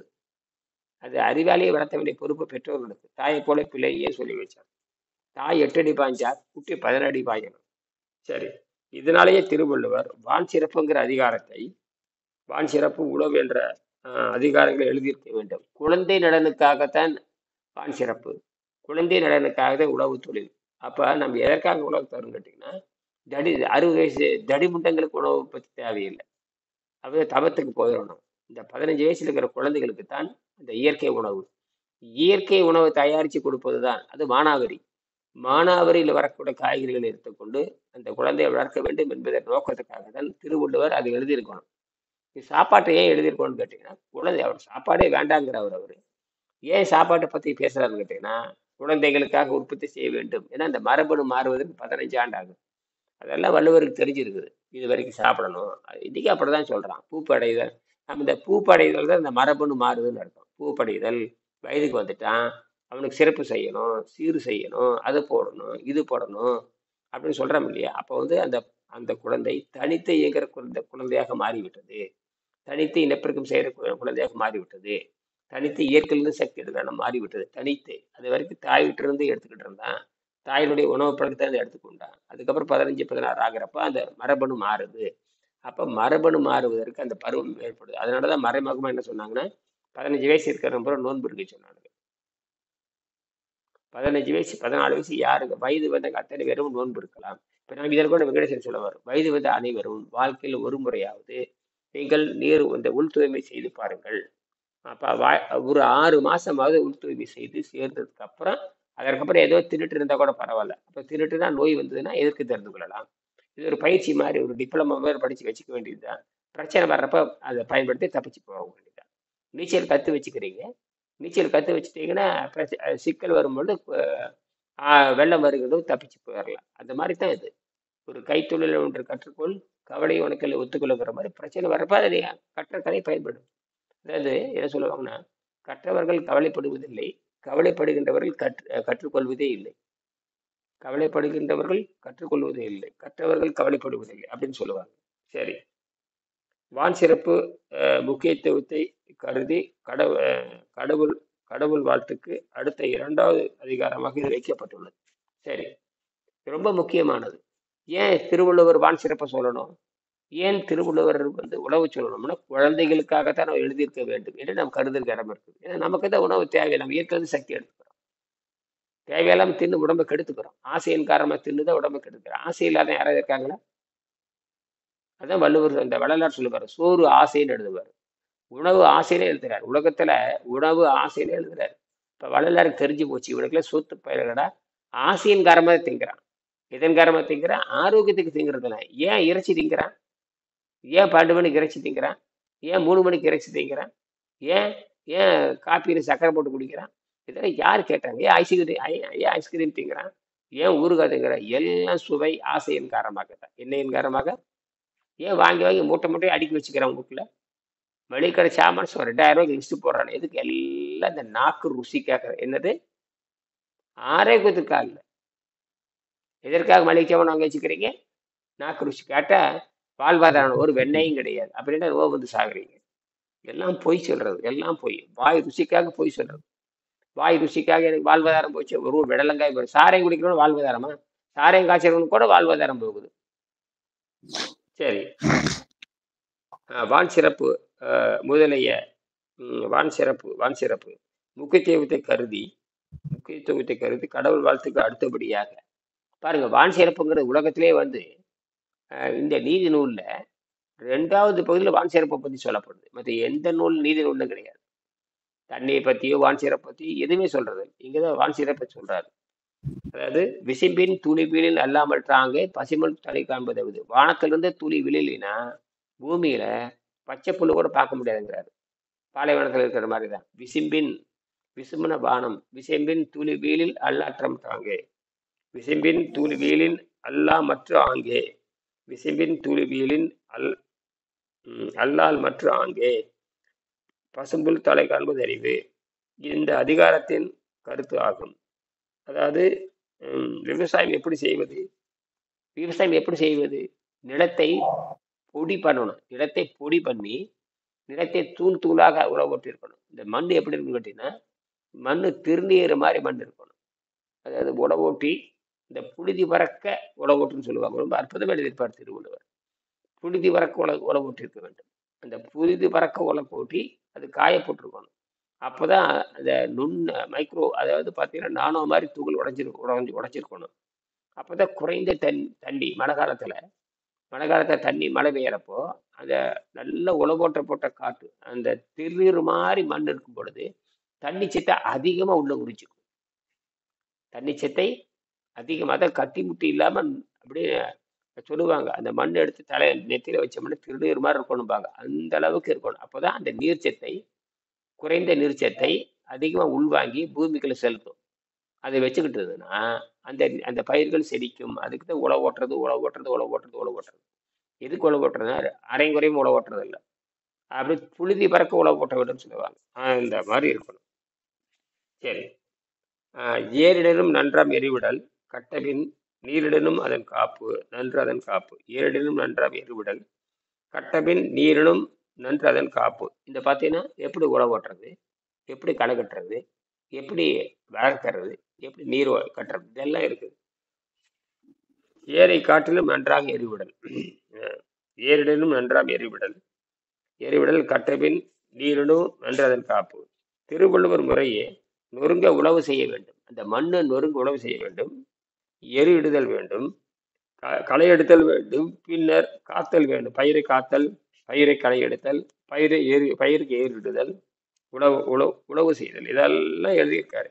அது அறிவாலேயே வளர்த்த வேண்டிய பொறுப்பு பெற்றோர்களுக்கு. தாயை போல பிள்ளையே சொல்லி வச்சார். தாய் 8 அடி பாய்ஞ்சா குட்டி 10 அடி பாயணும். சரி, இதனாலேயே திருவள்ளுவர் வான் சிறப்புங்கிற அதிகாரத்தை, வான் சிறப்பு உழவு என்ற அதிகாரங்களை எழுதியிருக்க வேண்டும். குழந்தை நலனுக்காகத்தான் வான் சிறப்பு. குழந்தை நலனுக்காக தான் உழவு தொழில். அப்ப நம்ம எதற்காக உழவு தரோம்னு கேட்டீங்கன்னா, 60 வயசு தடிமுண்டங்களுக்கு உணவு பத்தி தேவையில்லை. அது தவத்துக்கு போயிடணும். இந்த 15 வயசுல இருக்கிற குழந்தைகளுக்கு தான் இந்த இயற்கை உணவு. இயற்கை உணவை தயாரிச்சு கொடுப்பது தான் அது மானாவாரி. மானாவாரியில் வரக்கூடிய காய்கறிகளை எடுத்துக்கொண்டு அந்த குழந்தையை வளர்க்க வேண்டும் என்பதன் நோக்கத்துக்காக தான் திருவள்ளுவர் அதை எழுதியிருக்கணும். சாப்பாட்டை ஏன் எழுதியிருக்கணும்னு கேட்டீங்கன்னா, குழந்தை அவர் சாப்பாடே வேண்டாங்கிறவர் அவரு. ஏன் சாப்பாட்டை பத்தி பேசுறாருன்னு கேட்டீங்கன்னா, குழந்தைகளுக்காக உற்பத்தி செய்ய வேண்டும். ஏன்னா இந்த மரபணு மாறுவதற்கு 15 ஆண்டு ஆகும். அதெல்லாம் வள்ளுவருக்கு தெரிஞ்சிருக்குது. இது வரைக்கும் சாப்பிடணும். இன்னைக்கு அப்படிதான் சொல்றான். பூப்படைதல். நம்ம இந்த பூப்படைதல் தான் இந்த மரபணு மாறுதுன்னு அர்த்தம். பூப்படைதல், வயதுக்கு வந்துட்டான், அவனுக்கு சிறப்பு செய்யணும், சீர் செய்யணும், அது போடணும், இது போடணும் அப்படின்னு சொல்றோம் இல்லையா? அப்போ வந்து அந்த அந்த குழந்தை தனித்து இயங்குற குழந்தையாக மாறிவிட்டது. தனித்து இனப்பெருக்கம் செய்கிற குழந்தையாக மாறிவிட்டது. தனித்து இயற்கையிலிருந்து சக்தி எடுக்க மாறிவிட்டது. தனித்து அது வரைக்கும் தாய் விட்டு இருந்து எடுத்துக்கிட்டு இருந்தான். தாயினுடைய உணவு பழக்கத்தை அதை எடுத்துக்கொண்டான். அதுக்கப்புறம் 15, 16 ஆகிறப்ப அந்த மரபணு மாறுது. அப்ப மரபணு மாறுவதற்கு அந்த பருவம் ஏற்படுது. அதனாலதான் மறைமுகமா என்ன சொன்னாங்கன்னா, 15 வயசு இருக்கிற நோன்பு இருக்க சொன்னாங்க. 15 வயசு 14 வயசு யாருக்கு வயது வந்த அத்தனை பேரும் நோன்பு இருக்கலாம். இப்ப நாங்க இதற்கு கூட வெங்கடேசன் சொல்லுவார், வயது வந்த அனைவரும் வாழ்க்கையில் ஒரு முறையாவது நீங்கள் நீர் இந்த உள் தூய்மை செய்து பாருங்கள். அப்ப ஒரு 6 மாசமாவது உள் தூய்மை செய்து சேர்ந்ததுக்கு அப்புறம் அதற்கப்புறம் ஏதோ திருட்டு இருந்தா கூட பரவாயில்ல. அப்ப திருட்டுனா நோய் வந்ததுன்னா எதற்கு தெரிந்து கொள்ளலாம். இது ஒரு பயிற்சி மாதிரி ஒரு டிப்ளமா மாதிரி படிச்சு வச்சுக்க வேண்டியதுதான். பிரச்சனை வர்றப்ப அதை பயன்படுத்தி தப்பிச்சு போக வேண்டியதுதான். நீச்சல் கத்து வச்சுக்கிறீங்க. நீச்சல் கத்து வச்சுட்டீங்கன்னா சிக்கல் வரும்போது வெள்ளம் வருகிறதோ தப்பிச்சு போயிடலாம். அந்த மாதிரி தான் இது. ஒரு கைத்தொழில் ஒன்று கற்றுக்கொள், கவலை உனக்கு ஒத்துக்கொள்ளுங்கிற மாதிரி பிரச்சனை வரப்ப அதை கற்றக்கதை பயன்படும். அதாவது என்ன சொல்லுவாங்கன்னா, கற்றவர்கள் கவலைப்படுவதில்லை, கவலைப்படுகின்றவர்கள் கற்றுக்கொள்வதே இல்லை. கவலைப்படுகின்றவர்கள் கற்றுக்கொள்வதே இல்லை, கற்றவர்கள் கவலைப்படுவதில்லை அப்படின்னு சொல்லுவாங்க. சரி, வான் சிறப்பு முக்கியத்துவத்தை கருதி கடவுள் கடவுள் வாழ்த்துக்கு அடுத்த 2வது அதிகாரமாக இது வைக்கப்பட்டுள்ளது. சரி, ரொம்ப முக்கியமானது. ஏன் திருவள்ளுவர் வான் சிறப்பை சொல்லணும்? ஏன் திருவள்ளுவர் வந்து உணவு சொல்லணும்னா, குழந்தைகளுக்காகத்தான் நம்ம எழுதியிருக்க வேண்டும் என்று நம்ம கருதல் இடம் இருக்குது. ஏன்னா நமக்கு தான் உணவு தேவை. நம்ம இயற்கை சக்தி எடுத்துக்கிறோம். தேவையில்லாம தின்னு உடம்பை கெடுத்துக்கிறோம். ஆசையின் காரணமா தின்னுதான் உடம்பை கெடுத்துக்கிறோம். ஆசை இல்லாத யாராவது இருக்காங்களா? அதான் வள்ளுவர் அந்த வள்ளலார் சொல்லுவார், சோறு ஆசைன்னு எழுதுவார், உணவு ஆசையிலே எழுதுறாரு. உலகத்துல உணவு ஆசையிலே எழுதுறாரு. இப்ப வள்ளலாருக்கு தெரிஞ்சு போச்சு, இவனுக்குலாம் சொத்து பயிர்களா ஆசையின் காரணமா திங்கிறான். இதன் காரணமா திங்கிறான், ஆரோக்கியத்துக்கு திங்கிறதுல. ஏன் இறைச்சி திங்கிறான்? ஏன் 12 மணிக்கு இறைச்சி திங்கிறான்? ஏன் 3 மணிக்கு இறைச்சி திங்கிறான்? ஏன் ஏன் காப்பியில் சக்கரை போட்டு குடிக்கிறான்? இதெல்லாம் யார் கேட்டாங்க? ஏன் ஐஸ்கிரீம் திங்கிறான்? ஏன் ஊறுகாய் திங்கிறான்? எல்லாம் சுவை ஆசையின் காரணமாக தான். என்னையின் காரணமாக. ஏன் வாங்கி வாங்கி மூட்டை மூட்டையை அடுக்கி வச்சுக்கிறான் வீட்டுல? மளிகை சாமான் 2000 ரூபாய்க்கு லிஸ்ட் போடுறான். எதுக்கு? எல்லாம் இந்த நாக்கு ருசிக்காக. என்னது? ஆரோக்கியத்துக்காக இல்லை. எதற்காக மளிகை சாமான் வாங்கி வச்சுக்கிறீங்க? நாக்கு ருசி கேட்டா வாழ்வாதாரம் ஒரு வெண்ணையும் கிடையாது. அப்படின்னா நோய் வந்து சாகுறீங்க. எல்லாம் பொய் சொல்றது, எல்லாம் பொய். வாய் ருசிக்காக பொய் சொல்றது. வாய் ருசிக்காக எனக்கு வாழ்வாதாரம் போச்சு, ஒரு விடலங்காய் போய் சாரையும் குடிக்கணும்னு வாழ்வாதாரமா? சாரையும் காய்ச்சறவனுக்கு கூட வாழ்வாதாரம் போகுது. சரி, வான் சிறப்பு முதலைய வான் சிறப்பு முக்கியத்துவத்தை கருதி கடவுள் வாழ்த்துக்கு அடுத்தபடியாக பாருங்க, வான் சிறப்புங்கிறது உலகத்திலே வந்து இந்த நீதி நூல்ல 2வது பகுதியில் வான் சிறப்பை பத்தி சொல்லப்படுது. மற்ற எந்த நூல் நீதி நூல்னு கிடையாது. தண்ணியை பத்தியோ வான் சிறப்பை பத்தி எதுவுமே சொல்றது. இங்கதான் வான் சிறப்பை சொல்றாரு. அதாவது விசிம்பின் துளி வீழில் அல்லாமல் தாங்க பசிமல் தலை காண்பது. வானத்திலிருந்து துளி விழிலினா பூமியில பச்சை புல்லு கூட பார்க்க முடியாதுங்கிறாரு. பாலைவனத்தில் இருக்கிற மாதிரிதான். விசும்புன வானம், விசிம்பின் துளி வீழில் அல்லாற்றம் தாங்க, விசிம்பின் துளி வீழின் அல்லா மற்ற ஆங்கே, விசிம்பின் துளி வீழின் அல்லால் மற்ற ஆங்கே பசும்புல் தலை காண்பது அறிவு. இந்த அதிகாரத்தின் கருத்து ஆகும். அதாவது விவசாயம் எப்படி செய்வது? நிலத்தை பொடி பண்ணணும். நிலத்தை பொடி பண்ணி நிலத்தை தூள் தூளாக உழவோட்டு இருக்கணும். இந்த மண் எப்படி இருக்குன்னு கேட்டீங்கன்னா, மண் திருநீர் மாதிரி மண் இருக்கணும். அதாவது உழவோட்டி இந்த புழுதி பறக்க உழவோட்டுன்னு சொல்லுவாங்க. ரொம்ப அற்புதமாக எழுதியிருப்பார் திருவள்ளுவர். புழுதி பறக்க உழவோட்டி இருக்க வேண்டும். அந்த புழுதி பறக்க உழவோட்டி அது காய போட்டிருக்கணும். அப்போதான் அந்த மைக்ரோ, அதாவது பார்த்தீங்கன்னா நானோ மாதிரி துகள் உடைஞ்சிருக்கணும். அப்போதான் குறைந்த தண்ணி மழை காலத்துல தண்ணி மழை பெய்யறப்போ அந்த நல்ல உலகோட்ட போட்ட காற்று அந்த திருநீர் மாதிரி மண் இருக்கும் பொழுது தண்ணி சத்தை அதிகமா உள்ள உறிஞ்சிக்கும். தண்ணி சத்தை அதிகமாக தான் கட்டி முட்டி இல்லாம அப்படியே சொல்லுவாங்க. அந்த மண் எடுத்து நெத்தியில வச்சோம்னா திருநீர் மாதிரி இருக்கணும்பாங்க. அந்த அளவுக்கு இருக்கணும். அப்போதான் அந்த நீர்ச்சத்தை, குறைந்த நீர்ச்சத்தை அதிகமா உள்வாங்கி பூமிக்குள்ள செலுத்தும். அதை வச்சுக்கிட்டு இருந்ததுன்னா அந்த அந்த பயிர்கள் செழிக்கும். அதுக்கு தான் உழவு ஓட்டுறது. எதுக்கு உழவு ஓட்டுறதுன்னா அரைங்குறையும் உழவு ஓட்டுறது இல்லை. அப்படி புழுதி பறக்க உழவு ஓட்ட வேண்டும் சொல்லுவாங்க. அந்த மாதிரி இருக்கணும். சரி. ஏரிடனும் நன்றாம் எரிவிடல் கட்டபின் நீரிடனும் அதன் காப்பு நன்று அதன் காப்பு. ஏரிடனும் நன்றாம் எரிவிடல் கட்டபின் நீரினும் நன்று அதன் காப்பு. இந்த பார்த்தீங்கன்னா எப்படி உழவு ஓட்டுறது, எப்படி களை கட்டுறது, எப்படி வளர்க்கறது, எப்படி நீர் கட்டுறது, இதெல்லாம் இருக்குது. ஏரை காட்டிலும் நன்றாக எரிவிடல். ஏரிடனும் நன்றாம் எரிவிடல் கட்டபின் நீரினும் நன்று அதன் காப்பு. திருவள்ளுவர் முறையே நொறுங்க உழவு செய்ய வேண்டும். அந்த மண்ணை நொறுங்க உழவு செய்ய வேண்டும். எரு இடுதல் வேண்டும், களை எடுத்தல் வேண்டும், பின்னர் காத்தல் வேண்டும். பயிரை காத்தல், பயிரை களை எடுத்தல், பயிருக்கு ஏறு இடுதல், உழவு செய்தல், இதெல்லாம் எழுதியிருக்காரு.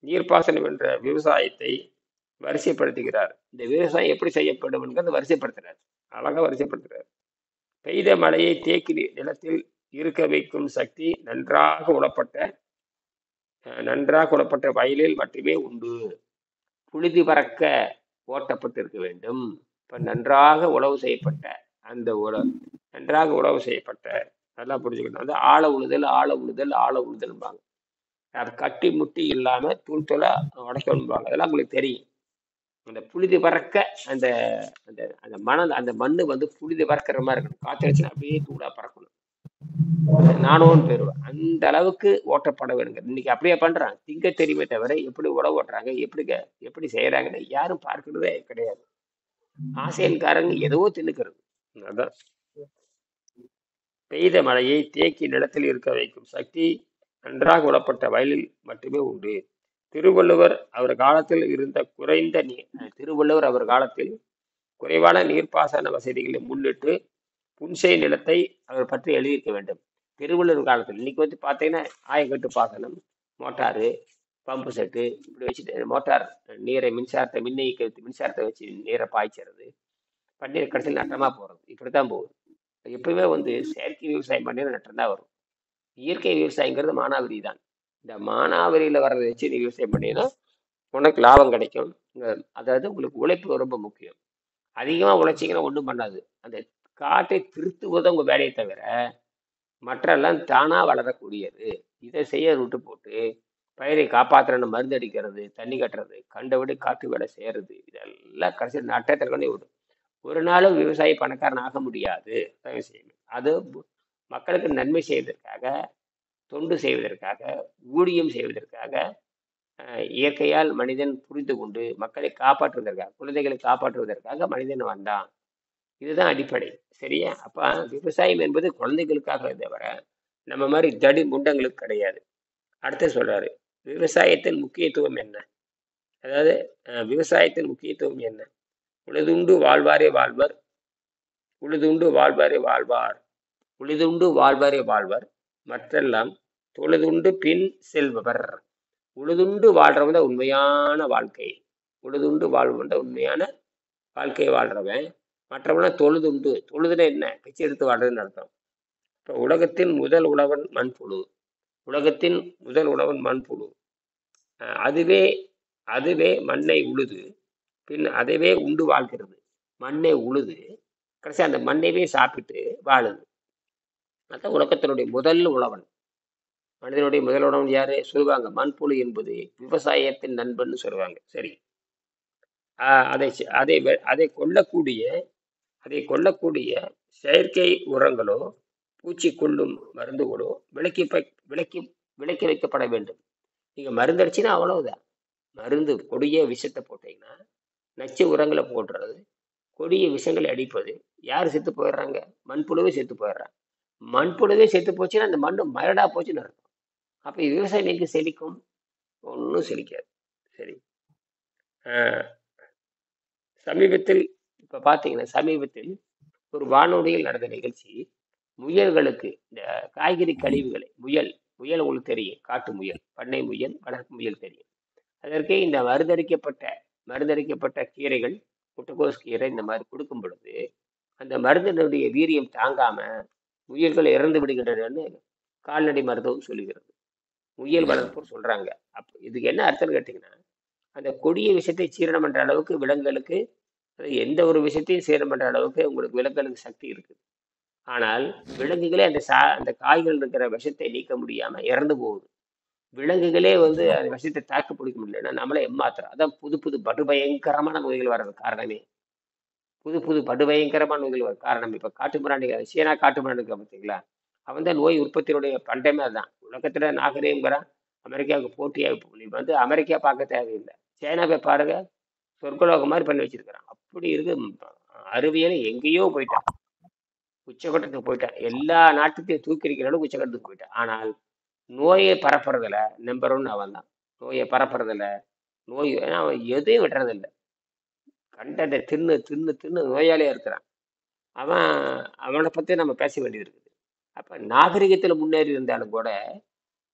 நீர்ப்பாசனம் என்ற விவசாயத்தை வரிசைப்படுத்துகிறார். இந்த விவசாயம் எப்படி செய்யப்படும் என்கிறது வரிசைப்படுத்துறார், அழகா வரிசைப்படுத்துறார். பெய்த மழையை தேக்கி நிலத்தில் இருக்க வைக்கும் சக்தி நன்றாக உழப்பட்ட வயலில் மட்டுமே உண்டு. புழுதி பறக்க ஓட்டப்பட்டிருக்க வேண்டும். இப்ப நன்றாக உழவு செய்யப்பட்ட நல்லா புரிஞ்சுக்கணும். அது ஆழ உழுதல்பாங்க. அது கட்டி முட்டி இல்லாம தூள் தூளா உடைக்கணும்பாங்க. அதெல்லாம் உங்களுக்கு தெரியும். அந்த புழுதி பறக்க அந்த அந்த அந்த அந்த மண்ணு வந்து புழுதி பறக்கிற மாதிரி இருக்கணும். காத்தடிச்சுன்னா அப்படியே தூளா பறக்கணும். நானும் பெறுவேன். அந்த அளவுக்கு ஓட்டப்பட வேணுங்க. இன்னைக்கு அப்படியே பண்றான். திங்க தெரியுமே தவிர எப்படி உழவு ஓட்டுறாங்க, எப்படி செய்யறாங்கன்னு யாரும் பார்க்கிறதே கிடையாது. ஆசையன்காரங்க ஏதோ தின்னுக்கிறது. அதான். பெய்த மழையை தேக்கி நிலத்தில் இருக்க வைக்கும் சக்தி நன்றாக உழப்பட்ட வயலில் மட்டுமே உண்டு. திருவள்ளுவர் அவர் காலத்தில் குறைவான நீர்ப்பாசன வசதிகளை முன்னிட்டு புன்செய் நிலத்தை அவர் பற்றி எழுதியிருக்க வேண்டும். திருவள்ளுவர் காலத்தில் இன்னைக்கு வந்து பார்த்தீங்கன்னா ஆயக்கட்டு பாசனம், மோட்டாரு, பம்பு செட்டு இப்படி வச்சுட்டு மோட்டார் நீரை மின்சாரத்தை வச்சு நீரை பாய்ச்சறது, பன்னீர் கடைசியில் நட்டமா போறது, இப்படித்தான் போகுது. எப்பவுமே வந்து செயற்கை விவசாயம் பண்ணி நட்டம் தான் வரும். இயற்கை விவசாயங்கிறது மானாவரி தான். இந்த மானாவரியில வர்றதை வச்சு நீ விவசாயம் பண்ணீங்கன்னா உனக்கு லாபம் கிடைக்கும். அதாவது உங்களுக்கு உழைப்பு ரொம்ப முக்கியம். அதிகமா உழைச்சிங்கன்னா ஒன்றும் பண்ணாது. அந்த காட்டை திருத்துவதை உங்க வேலையை தவிர மற்றெல்லாம் தானா வளரக்கூடியது. இதை செய்ய விட்டு போட்டு பயிரை காப்பாற்றுற மருந்து அடிக்கிறது, தண்ணி கட்டுறது, கண்டபடி காட்டு வேலை செய்யறது, இதெல்லாம் கடைசி நட்டத்தை கொண்டே விடும். ஒரு நாளும் விவசாயி பணக்காரன் ஆக முடியாது. அது மக்களுக்கு நன்மை செய்வதற்காக, தொண்டு செய்வதற்காக, ஊழியம் செய்வதற்காக, இயற்கையால் மனிதன் புரிந்து கொண்டு மக்களை காப்பாற்றுவதற்காக, குழந்தைகளை காப்பாற்றுவதற்காக மனிதன் வந்தான். இதுதான் அடிப்படை. சரியா? அப்ப விவசாயம் என்பது குழந்தைகளுக்காக தவிர நம்ம மாதிரி தடி முண்டங்களுக்கு கிடையாது. அடுத்து சொல்றாரு, விவசாயத்தின் முக்கியத்துவம் என்ன? அதாவது விவசாயத்தின் முக்கியத்துவம் என்ன? உழுதுண்டு வாழ்வாரே வாழ்வர் மற்றெல்லாம் தொழுதுண்டு பின் செல்பவர். உழுதுண்டு வாழ்றவன் தான் உண்மையான வாழ்க்கை. உழுதுண்டு உண்மையான வாழ்க்கையை வாழ்றவன். மற்றவன தொழுதுன்னா என்ன? பிச்சை எடுத்து வாழ்றதுன்னு அர்த்தம். இப்போ உலகத்தின் முதல் உழவன் மண்புழு. அதுவே மண்ணை உழுது பின் அதைவே உண்டு வாழ்கிறது. மண்ணை உழுது கடைசி அந்த மண்ணைவே சாப்பிட்டு வாழுது. அதான் உலகத்தினுடைய முதல் உழவன். மனிதனுடைய முதல் உழவன் யாரு சொல்லுவாங்க? மண்புழு என்பது விவசாயத்தின் நண்பன் சொல்லுவாங்க. சரி. அதை கொல்லக்கூடிய செயற்கை உரங்களோ பூச்சி கொல்லும் மருந்துகளோ விலக்கி வைக்கப்பட வேண்டும். நீங்க மருந்து அடிச்சுன்னா அவ்வளவுதான். மருந்து கொடிய விஷத்தை போட்டீங்கன்னா, நச்சு உரங்களை போடுறது, கொடிய விஷங்களை அடிப்பது, யார் செத்து போயிடுறாங்க? மண்புழுவே செத்து போயிடுறாங்க. மண்புழுவே செத்து போச்சுன்னா அந்த மண்ணு மரடா போச்சுன்னு அர்த்தம். அப்ப விவசாயம் எங்க செழிக்கும்? ஒன்றும் செழிக்காது. சரி. ஆஹ் சமீபத்தில் இப்ப பாத்தீங்கன்னா சமீபத்தில் ஒரு வானொலியில் நடந்த நிகழ்ச்சி, முயல்களுக்கு இந்த காய்கறி கழிவுகளை முயல் முயல் உங்களுக்கு தெரியும், காட்டு முயல், பண்ணை முயல், வளர்ப்பு முயல் தெரியும். அதற்கு இந்த மருந்தடிக்கப்பட்ட கீரைகள், முட்டைக்கோஸ் கீரை இந்த மாதிரி கொடுக்கும் பொழுது அந்த மருந்தினுடைய வீரியம் தாங்காம முயல்கள் இறந்து விடுகின்றன கால்நடை மருத்துவம் சொல்லுகிறது. முயல் வளர்ப்போர் சொல்றாங்க. அப்ப இதுக்கு என்ன அர்த்தம்னு கேட்டீங்கன்னா, அந்த கொடிய விஷயத்தை சீரணம் பண்ற அளவுக்கு விலங்குகளுக்கு, எந்த ஒரு விஷயத்தையும் சீரணம் பண்ற அளவுக்கு உங்களுக்கு விலங்குகளுக்கு சக்தி இருக்குது. ஆனால் விலங்குகளே அந்த காய்கள் இருக்கிற விஷத்தை நீக்க முடியாம இறந்து போகுது. விலங்குகளே வந்து அந்த விஷத்தை தாக்கு பிடிக்க முடியலன்னா நம்மளே ஏமாத்துறோம். அதான் புது புது படுபயங்கரமான நோய்கள் வர்றது காரணமே. புது படுபயங்கரமான நோய்கள் வர காரணம். இப்ப காட்டுமிராண்டிகள், சீனா காட்டுமிராண்டிகள் பார்த்தீங்களா? அவன் தான் நோய் உற்பத்தியுடைய பண்டமே அதுதான். உலகத்துல நாகரீகங்கிறான். அமெரிக்காவுக்கு போட்டியா நீ வந்து அமெரிக்கா பார்க்க தேவையில்லை. சைனாவை பாருங்க, சொர்க்கலோகம் மாதிரி பண்ணி வச்சிருக்கிறான். அப்படி இருக்கு. அறிவியல் எங்கேயோ போயிட்டான், உச்சகட்டத்துக்கு போயிட்டான். எல்லா நாட்டுத்தையும் தூக்கிரிக்கிற அளவுக்கு உச்சகட்டத்துக்கு போயிட்டான். ஆனால் நோயை பரப்புறதுல நம்பர் 1 அவன் தான். நோயை பரப்புறதுல நோய், ஏன்னா அவன் எதையும் விடுறதில்லை. கண்டதை தின்னு தின்னு தின்னு நோயாளியா இருக்கிறான். அவன் அவனை பத்தி நம்ம பேச வேண்டியது இருக்குது. அப்ப நாகரிகத்துல முன்னேறி இருந்தாலும் கூட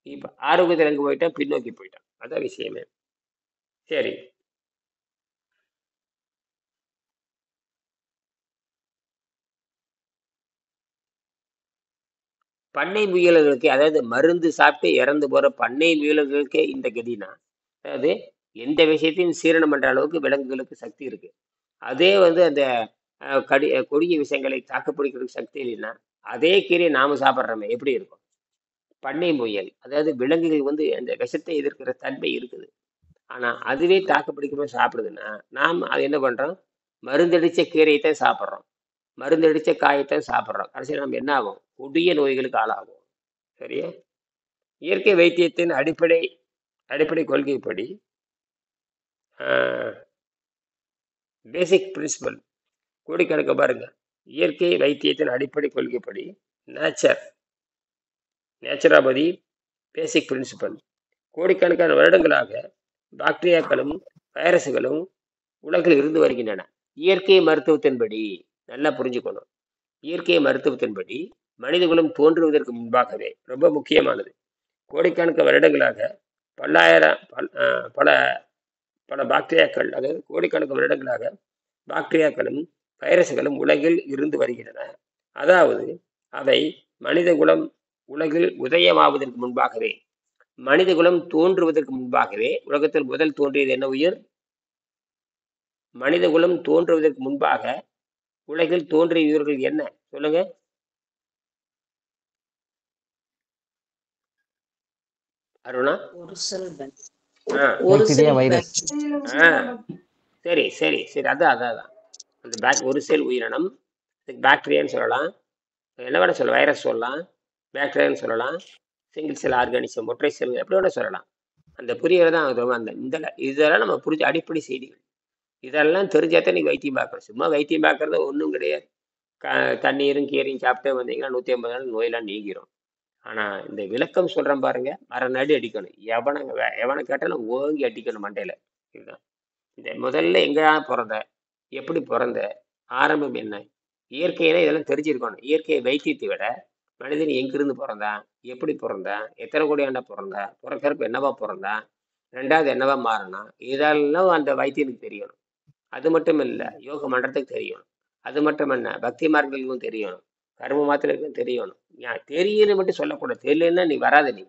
இப்ப ஆரோக்கியத்துல எங்க போயிட்டான், பின்னோக்கி போயிட்டான். அதான் விஷயமே. சரி. பண்ணை முயல்களுக்கு, அதாவது மருந்து சாப்பிட்டு இறந்து போற பண்ணை முயல்களுக்கே இந்த கதினா, அதாவது எந்த விஷயத்தையும் சீரணம் பண்ற அளவுக்கு விலங்குகளுக்கு சக்தி இருக்கு. அதே வந்து அந்த கொடிய விஷயங்களை தாக்கு பிடிக்கிறதுக்கு சக்தி இல்லைன்னா அதே கீரையை நாம சாப்பிட்றோமே எப்படி இருக்கும்? பண்ணை முயல், அதாவது விலங்குகள் வந்து அந்த விஷத்தை எதிர்க்கிற தன்மை இருக்குது. ஆனா அதுவே தாக்கு பிடிக்காம சாப்பிடுதுன்னா நாம் அது என்ன பண்றோம்? மருந்தடிச்ச கீரையைத்தான் சாப்பிட்றோம், மருந்தடிச்ச காயத்தான் சாப்பிட்றோம். கடைசியில் நம்ம என்ன ஆகும்? கொடிய நோய்களுக்கு ஆளாகும். சரியா? இயற்கை வைத்தியத்தின் அடிப்படை கொள்கைப்படி, பேசிக் பிரின்சிபல், கோடிக்கணக்கு பாருங்க. இயற்கை வைத்தியத்தின் அடிப்படை கொள்கைப்படி நேச்சுரோபதி பேசிக் பிரின்சிபல், கோடிக்கணக்கான வருடங்களாக பாக்டீரியாக்களும் வைரசுகளும் உலகில் இருந்து வருகின்றன. இயற்கை மருத்துவத்தின்படி, நல்லா புரிஞ்சுக்கணும், இயற்கை மருத்துவத்தின்படி மனிதகுலம் தோன்றுவதற்கு முன்பாகவே, ரொம்ப முக்கியமானது, கோடிக்கணக்கான வருடங்களாக பல பல பாக்டீரியாக்கள், அதாவது கோடிக்கணக்கான வருடங்களாக பாக்டீரியாக்களும் வைரசுகளும் உலகில் இருந்து வருகின்றன. அதாவது அவை மனிதகுலம் உலகில் உதயமாவதற்கு முன்பாகவே, மனிதகுலம் தோன்றுவதற்கு முன்பாகவே, உலகத்தில் முதல் தோன்றியது என்ன உயிர்? மனிதகுலம் தோன்றுவதற்கு முன்பாக உலகில் தோன்றிய உயிர்கள் என்ன சொல்லுங்க? அருணா? சரி சரி சரி, அதான் அந்த ஒரு செல் உயிரினம், பாக்டீரியான்னு சொல்லலாம், என்ன வேணா சொல்லலாம், வைரஸ் சொல்லலாம், பாக்டீரியான்னு சொல்லலாம், சிங்கிள் செல் ஆர்கானிசம், ஒற்றை செல், எப்படி வேணா சொல்லலாம். அந்த புரியறதான் அந்த இதெல்லாம் நம்ம புரிஞ்ச அடிப்படை செய்திகள். இதெல்லாம் தெரிஞ்சாதான் நீங்க வைத்தியம் பார்க்கணும். சும்மா வைத்தியம் பார்க்கறது ஒன்றும் கிடையாது. தண்ணீரும் கீரையும் சாப்பிட்டே வந்தீங்கன்னா 150 நாள் நோயெல்லாம் நீங்கிரும். ஆனா இந்த விளக்கம் சொல்றேன் பாருங்க, மரணடி அடிக்கணும். எவனை கேட்டாலும் ஓங்கி அடிக்கணும் மண்டையில. இதுதான் இந்த முதல்ல எங்க பிறந்த, எப்படி பிறந்த, ஆரம்பம் என்ன, இயற்கையில இதெல்லாம் தெரிஞ்சிருக்கணும். இயற்கை வைத்தியத்தை விட மனிதன் எங்கிருந்து பிறந்தான், எப்படி பிறந்தான், எத்தனை கோடி ஆண்டா பிறந்தான், பிறக்கிறப்ப என்னவா பிறந்தான், ரெண்டாவது என்னவா மாறினான், இதெல்லாம் அந்த வைத்தியனுக்கு தெரியணும். அது மட்டும் இல்லை, யோக மன்றத்துக்கு தெரியணும். அது மட்டும் என்ன, பக்தி மார்க்கங்களுக்கும் தெரியணும், கர்ம மாத்திரைக்கும் தெரியணும். தெரியல மட்டும் சொல்லக்கூடாது. தெரியலன்னா நீ வராத. நீ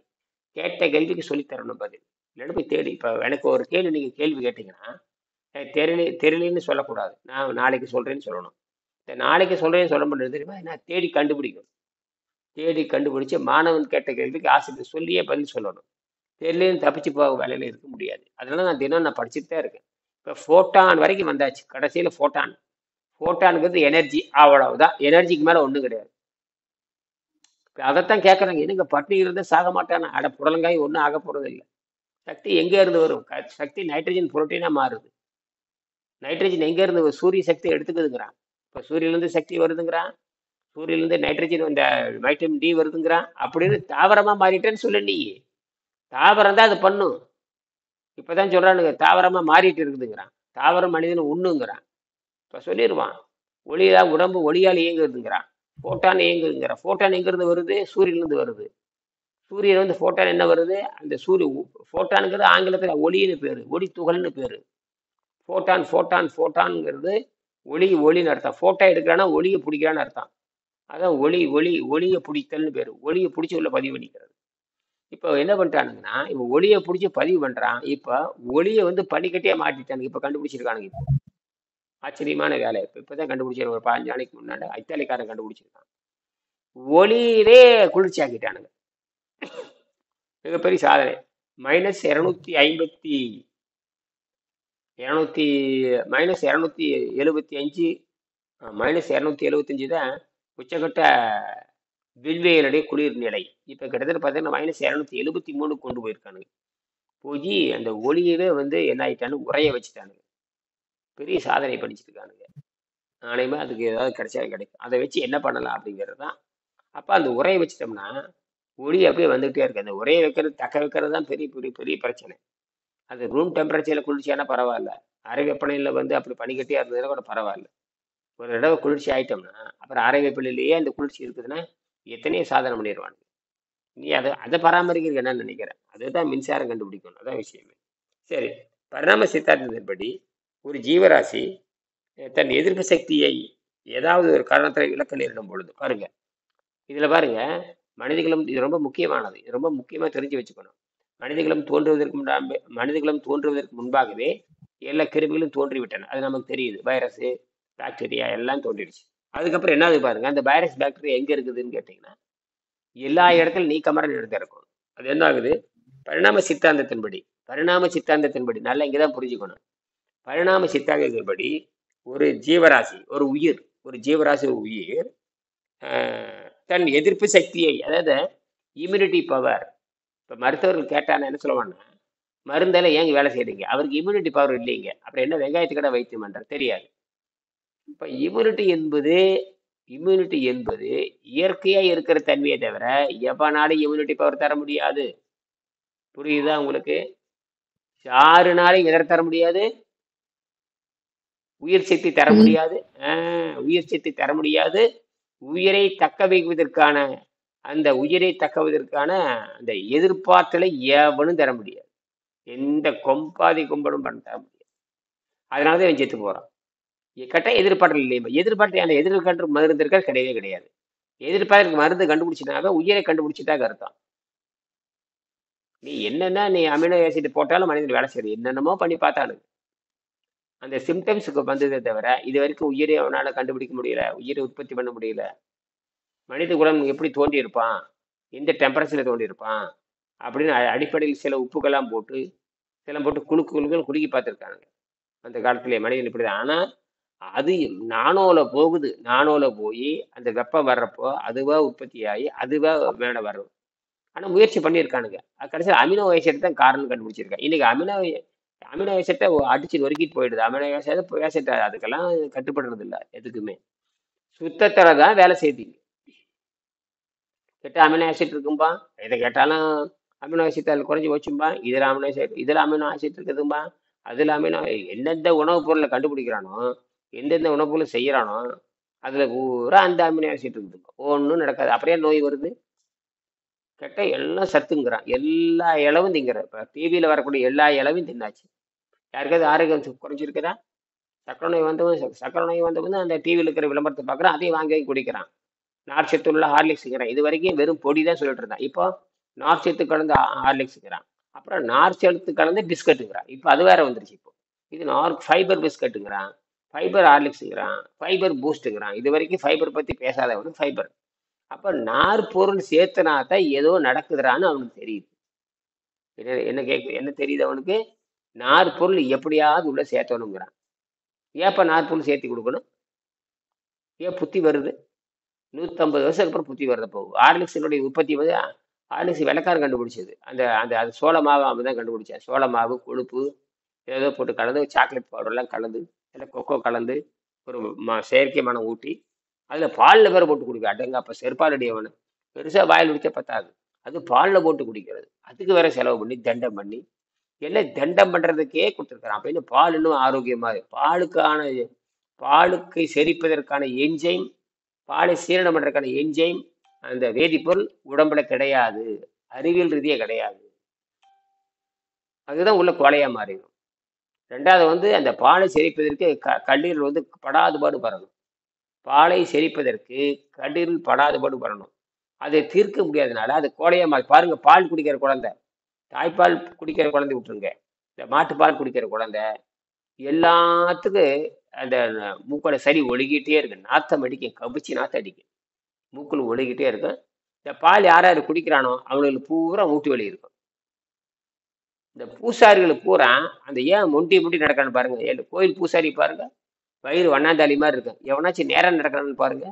கேட்ட கேள்விக்கு சொல்லித்தரணும் பதில். இல்லைன்னா போய் தேடி. இப்போ எனக்கு ஒரு கேள்வி நீங்கள் கேள்வி கேட்டீங்கன்னா தெரியலன்னு சொல்லக்கூடாது, நான் நாளைக்கு சொல்கிறேன்னு சொல்லணும். இந்த நாளைக்கு சொல்கிறேன்னு சொல்ல முடியாது தெரியுமா? நான் தேடி கண்டுபிடிக்கணும். தேடி கண்டுபிடிச்சி மாணவன் கேட்ட கேள்விக்கு ஆசிரியர் சொல்லியே பதில் சொல்லணும். தெரியலன்னு தப்பிச்சு போக வேலையில் இருக்க முடியாது. அதனால நான் தினம் படிச்சுட்டு தான் இருக்கேன். இப்போ ஃபோட்டான் வரைக்கும் வந்தாச்சு. கடைசியில் ஃபோட்டானுங்கிறது எனர்ஜி, அவ்வளவுதான். எனர்ஜிக்கு மேலே ஒன்றும் கிடையாது. அதைத்தான் கேட்குறாங்க, என்னங்க பட்டினி இருந்தால் சாக மாட்டானா? அட புடலங்காய் ஒன்றும் ஆக போகிறது இல்லை. சக்தி எங்கே இருந்து வரும்? சக்தி நைட்ரஜன் புரோட்டீனாக மாறுது. நைட்ரஜன் எங்கே இருந்து? சூரிய சக்தி எடுத்துக்குதுங்கிறான். இப்போ சூரியன்லேருந்து சக்தி வருதுங்கிறான், சூரியன்லேருந்து நைட்ரஜன் இந்த வைட்டமின் டி வருதுங்கிறான் அப்படின்னு தாவரமா மாறிட்டேன்னு சொல்லு நீ. தாவரம் தான் அது பண்ணும். இப்பதான் சொல்றானுங்க தாவரமா மாறிட்டு இருக்குதுங்கிறான். தாவரம் மனிதன் உண்ணுங்கிறான். இப்ப சொல்லிடுவான் ஒளியா உடம்பு ஒளியால் இயங்குதுங்கிறான். போட்டான் இயங்குதுங்கிறான். போட்டான் எங்கிருந்து வருது? சூரியன்லேருந்து வருது. சூரியன் வந்து போட்டான் என்ன வருது? அந்த போட்டானுங்கிறது ஆங்கிலத்துல ஒளின்னு பேரு, ஒளி துகள்னு பேரு. போட்டான் போட்டான் போட்டான்ங்கிறது ஒளின்னு அர்த்தம். போட்டா எடுக்கிறான்னா ஒளியை பிடிக்கிறான்னு அர்த்தம். அதான் ஒளியை பிடித்தல்னு பேரு. ஒளியை பிடிச்சி உள்ள பதிவு பண்ணிக்கிறது. இப்போ என்ன பண்ணிட்டானுங்கன்னா இப்போ ஒளியை பிடிச்சி பதிவு பண்றான். இப்போ ஒளியை வந்து பனிக்கட்டியா மாட்டிட்டானுங்க. இப்போ கண்டுபிடிச்சிருக்கானுங்க. இப்போ ஆச்சரியமான வேலை. இப்பதான் கண்டுபிடிச்சிருக்கான். ஒரு 15 நாளைக்கு முன்னாடி இத்தாலிக்காரன் கண்டுபிடிச்சிருக்கான். ஒளியிலே குளிர்ச்சி ஆக்கிட்டானுங்க. மிகப்பெரிய சாதனை. -275 -275 தான் உச்சகட்ட விண்வெளியுடைய குளிர் நிலை. இப்போ கிட்டத்தட்ட பார்த்தீங்கன்னா -273 கொண்டு போயிருக்கானுங்க. போய் அந்த ஒளியவே வந்து என்ன ஆயிட்டானு உரைய வச்சுட்டானுங்க. பெரிய சாதனை படிச்சிருக்கானுங்க. நாளையுமே அதுக்கு ஏதாவது கிடைச்சா கிடைக்கும். அதை வச்சு என்ன பண்ணலாம் அப்படிங்கிறது தான். அப்போ அந்த உரையை வச்சிட்டோம்னா ஒளி அப்படியே வந்துகிட்டே இருக்கு. அந்த உரையை வைக்கிறது தக்க வைக்கிறது தான் பெரிய பெரிய பெரிய பிரச்சனை. அது ரூம் டெம்பரேச்சரில் குளிர்ச்சியானா பரவாயில்ல. அறை வெப்பநிலையில் வந்து அப்படி பனிக்கட்டியாக இருந்ததுன்னா கூட பரவாயில்ல. ஒரு தடவை குளிர்ச்சி ஆயிட்டோம்னா அப்புறம் அறை வெப்பநிலையிலேயே அந்த குளிர்ச்சி இருக்குதுன்னா எத்தனையோ சாதனை பண்ணிடுவாங்க. நீ அதை பராமரிக்கிறதுக்கு என்னன்னு நினைக்கிறேன். அதுதான் மின்சாரம் கண்டுபிடிக்கணும். அதான் விஷயமே. சரி, பரிணாம சித்தாந்தத்தின்படி ஒரு ஜீவராசி தன் எதிர்ப்பு சக்தியை ஏதாவது ஒரு காரணத்தை இழக்க நேரிடும் பொழுது பாருங்க, இதுல பாருங்க, மனிதகுலம் இது ரொம்ப முக்கியமானது. இது ரொம்ப முக்கியமா தெரிஞ்சு வச்சுக்கணும். மனிதகுலம் தோன்றுவதற்கு முன்பாகவே எல்லா கிருமிகளும் தோன்றிவிட்டன. அது நமக்கு தெரியுது. வைரஸ், பாக்டீரியா எல்லாம் தோன்றிடுச்சு. அதுக்கப்புறம் என்னது பாருங்க, அந்த வைரஸ் பாக்டீரியா எங்க இருக்குதுன்னு கேட்டீங்கன்னா எல்லா இடத்துல நீக்கமர இடத்துல இருக்கும். அது என்ன ஆகுது? பரிணாம சித்தாந்தத்தின்படி நல்லா இங்கதான் புரிஞ்சுக்கணும். பரிணாம சித்தாந்தத்தின்படி ஒரு ஜீவராசி ஒரு உயிர் தன் எதிர்ப்பு சக்தியை, அதாவது இம்யூனிட்டி பவர். இப்போ மருத்துவர்கள் கேட்டான்னு என்ன சொல்லுவாங்கன்னா, மருந்தெல்லாம் ஏங்க வேலை செய்யறீங்க? அவருக்கு இம்யூனிட்டி பவர் இல்லைங்க. அப்புறம் என்ன வெங்காயத்துக்கடை வைத்தியம் பண்ற தெரியாது. இப்போ இம்யூனிட்டி என்பது இயற்கையா இருக்கிற தன்மையை தவிர எவனாலும் இம்யூனிட்டி பவர் தர முடியாது. புரியுதா உங்களுக்கு? யாருனாலும் எதிர தர முடியாது. உயிர் சக்தி தர முடியாது. உயிரை தக்க வைப்பதற்கான அந்த அந்த எதிர்பார்த்தலை எவனும் தர முடியாது. எந்த கொம்பனும் பண்ண தர முடியாது. அதனாலதான் இவன் செத்து போறான். கட்ட எதிர்பார்த்தல் இல்லையா? எதிர்பார்த்து மருந்து இருக்கா? கிடையவே கிடையாது. எதிர்பார்த்து மருந்து கண்டுபிடிச்சிட்டாங்க, உயிரை கண்டுபிடிச்சிட்டாங்க அர்த்தம். நீ அமினோ ஆசிட் போட்டாலும் மனிதன் வேலை செய்யுது. என்னென்னமோ பண்ணி பார்த்தானுங்க. அந்த சிம்டம்ஸுக்கு வந்ததே தவிர இது வரைக்கும் உயிரை அவனால கண்டுபிடிக்க முடியல, உயிரை உற்பத்தி பண்ண முடியல. மனித குலம் எப்படி தோன்றி இருப்பான், எந்த டெம்பரேச்சர்ல தோன்றி இருப்பான் அப்படின்னு அடிப்படையில் சில உப்புக்கெல்லாம் போட்டு குலுக்கி பார்த்துருக்காங்க அந்த காலத்திலே. மனிதன் இப்படிதான். ஆனா அது நானோல போகுது. நானோல போய் அந்த வெப்பம் வர்றப்போ அதுவா உற்பத்தி ஆகி அதுவா மேலே வரும். ஆனா முயற்சி பண்ணியிருக்கானுங்க. கடைசியில் அமினோ ஆசிட் தான் காரணம் கண்டுபிடிச்சிருக்காங்க. இன்னைக்கு அமினோ ஆசிட்டை அடிச்சு நொறுக்கிட்டு போயிடுது. அமினோ ஆசிட் அதுக்கெல்லாம் கட்டுப்படுறது இல்லை. எதுக்குமே சுத்தத்துல தான் வேலை செய்யுது. கெட்ட அமினோ ஆசிட் இருக்கும்பா, எதை கேட்டாலும் அமினோ ஆசிட் அதில் குறைஞ்சி வச்சும்பா. இதில் அமினோ ஆசிட் இருக்குதும்பா, அதில் எந்தெந்த உணவுப் பொருளை கண்டுபிடிக்கிறானோ, எந்தெந்த உணவுப் பொருளை செய்யறானோ அதுல பூரா அந்த அமினோ ஆசிட் இருக்குதும்பா. ஒன்றும் நடக்காது. அப்படியே நோய் வருது. கெட்ட எல்லாம் சத்துங்கிறான். எல்லா இளவும் திங்கிறான். இப்போ டிவியில் வரக்கூடிய எல்லா இளவையும் தின்னாச்சு. யாருக்காவது ஆரோக்கியம் குறைஞ்சிருக்குதா? சக்கரை நோய் வந்தவங்க அந்த டிவியில் இருக்கிற விளம்பரத்தை பார்க்குறான், அதையும் வாங்கி குடிக்கிறான். நார்ச்சத்துள்ள ஹார்லிக்ஸுங்கிறான். இது வரைக்கும் வெறும் பொடி தான் சொல்லிட்டு இருந்தான். இப்போ நார்ச்சத்து கலந்து ஹார்லிக்ஸுங்கிறான். அப்புறம் நார்ச்சத்து கலந்து பிஸ்கட்டுங்கிறான். இப்போ அது வேற வந்துருச்சு. இப்போ இது ஃபைபர் பிஸ்கட்டுங்கிறான், ஃபைபர் ஹார்லிக்ஸுங்கிறான், ஃபைபர் பூஸ்ட்டுங்கிறான். இது வரைக்கும் ஃபைபர் பற்றி பேசாதவனு ஃபைபர். அப்போ நார் பொருள் சேர்த்தனா தான் ஏதோ நடக்குதுறான்னு அவனுக்கு தெரியுது. என்ன தெரியுது அவனுக்கு? நார் பொருள் எப்படியாவது உள்ள சேர்த்தணுங்கிறான். ஏப்ப நார் பொருள் சேர்த்து கொடுக்கணும்? ஏன் புத்தி வருது? 150 வருஷத்துக்கு அப்புறம் புத்தி வருது. போகும். ஹார்லிக்ஸினுடைய உற்பத்தி வந்து ஹார்லிக்ஸ் வெள்ளக்காரன் கண்டுபிடிச்சது. அது சோள மாவு அவன் தான் கண்டுபிடிச்சான். சோள மாவு கொழுப்பு ஏதோ போட்டு கலந்து, சாக்லேட் பவுடர்லாம் கலந்து, இல்லை கொக்கோ கலந்து ஒரு செயற்கை மனம் ஊட்டி அதுல பால்ல வேற போட்டு குடிக்க அடங்க அப்ப செருப்பாலடியவனு பெருசா வாயில் குடிச்சா பத்தாது. அது பால்ல போட்டு குடிக்கிறது. அதுக்கு வேற செலவு பண்ணி தண்டம் பண்ணி எல்லாம் தண்டம் பண்றதுக்கே கொடுத்துருக்கான். அப்ப இன்னும் பால் இன்னும் ஆரோக்கியமா இருக்கு. பாலுக்கு செரிப்பதற்கான என்ஜைம், பாலை சீரணம் பண்றதுக்கான என்ஜைம், அந்த வேதிப்பொருள் உடம்புல கிடையாது. அறிவியல் ரீதியா கிடையாது. அதுதான் உள்ள கொலையா மாறிடும். ரெண்டாவது வந்து அந்த பாலை செரிப்பதற்கு கல்லீரல் வந்து படாதுபாடு வரணும். பாலை செரிப்பதற்கு கல்லீரல் படாதுபாடு வரணும். அதை தீர்க்க முடியாதனால அது கோடையா மாறி பாருங்க. பால் குடிக்கிற குழந்தை, தாய்ப்பால் குடிக்கிற குழந்தை விட்டுருங்க, இந்த மாட்டுப்பால் குடிக்கிற குழந்தை எல்லாத்துக்கும் அந்த மூக்கோட சளி ஒழுகிட்டே இருக்கு. நாத்தம் அடிக்கும், கபிச்சு நாத்தம் அடிக்கும், மூக்குல ஒழுகிட்டே இருக்கும். இந்த பால் யார் யார் குடிக்கிறானோ அவங்களுக்கு பூரா மூட்டு வலி இருக்கும். இந்த பூசாரிகளுக்கு பூரா அந்த ஏன் முண்டி நடக்கான்னு பாருங்க. கோயில் பூசாரி பாருங்க, வயிறு வண்ணாந்தாலி மாதிரி இருக்கும். எவனாச்சும் நேரம் நடக்கிறான்னு பாருங்க.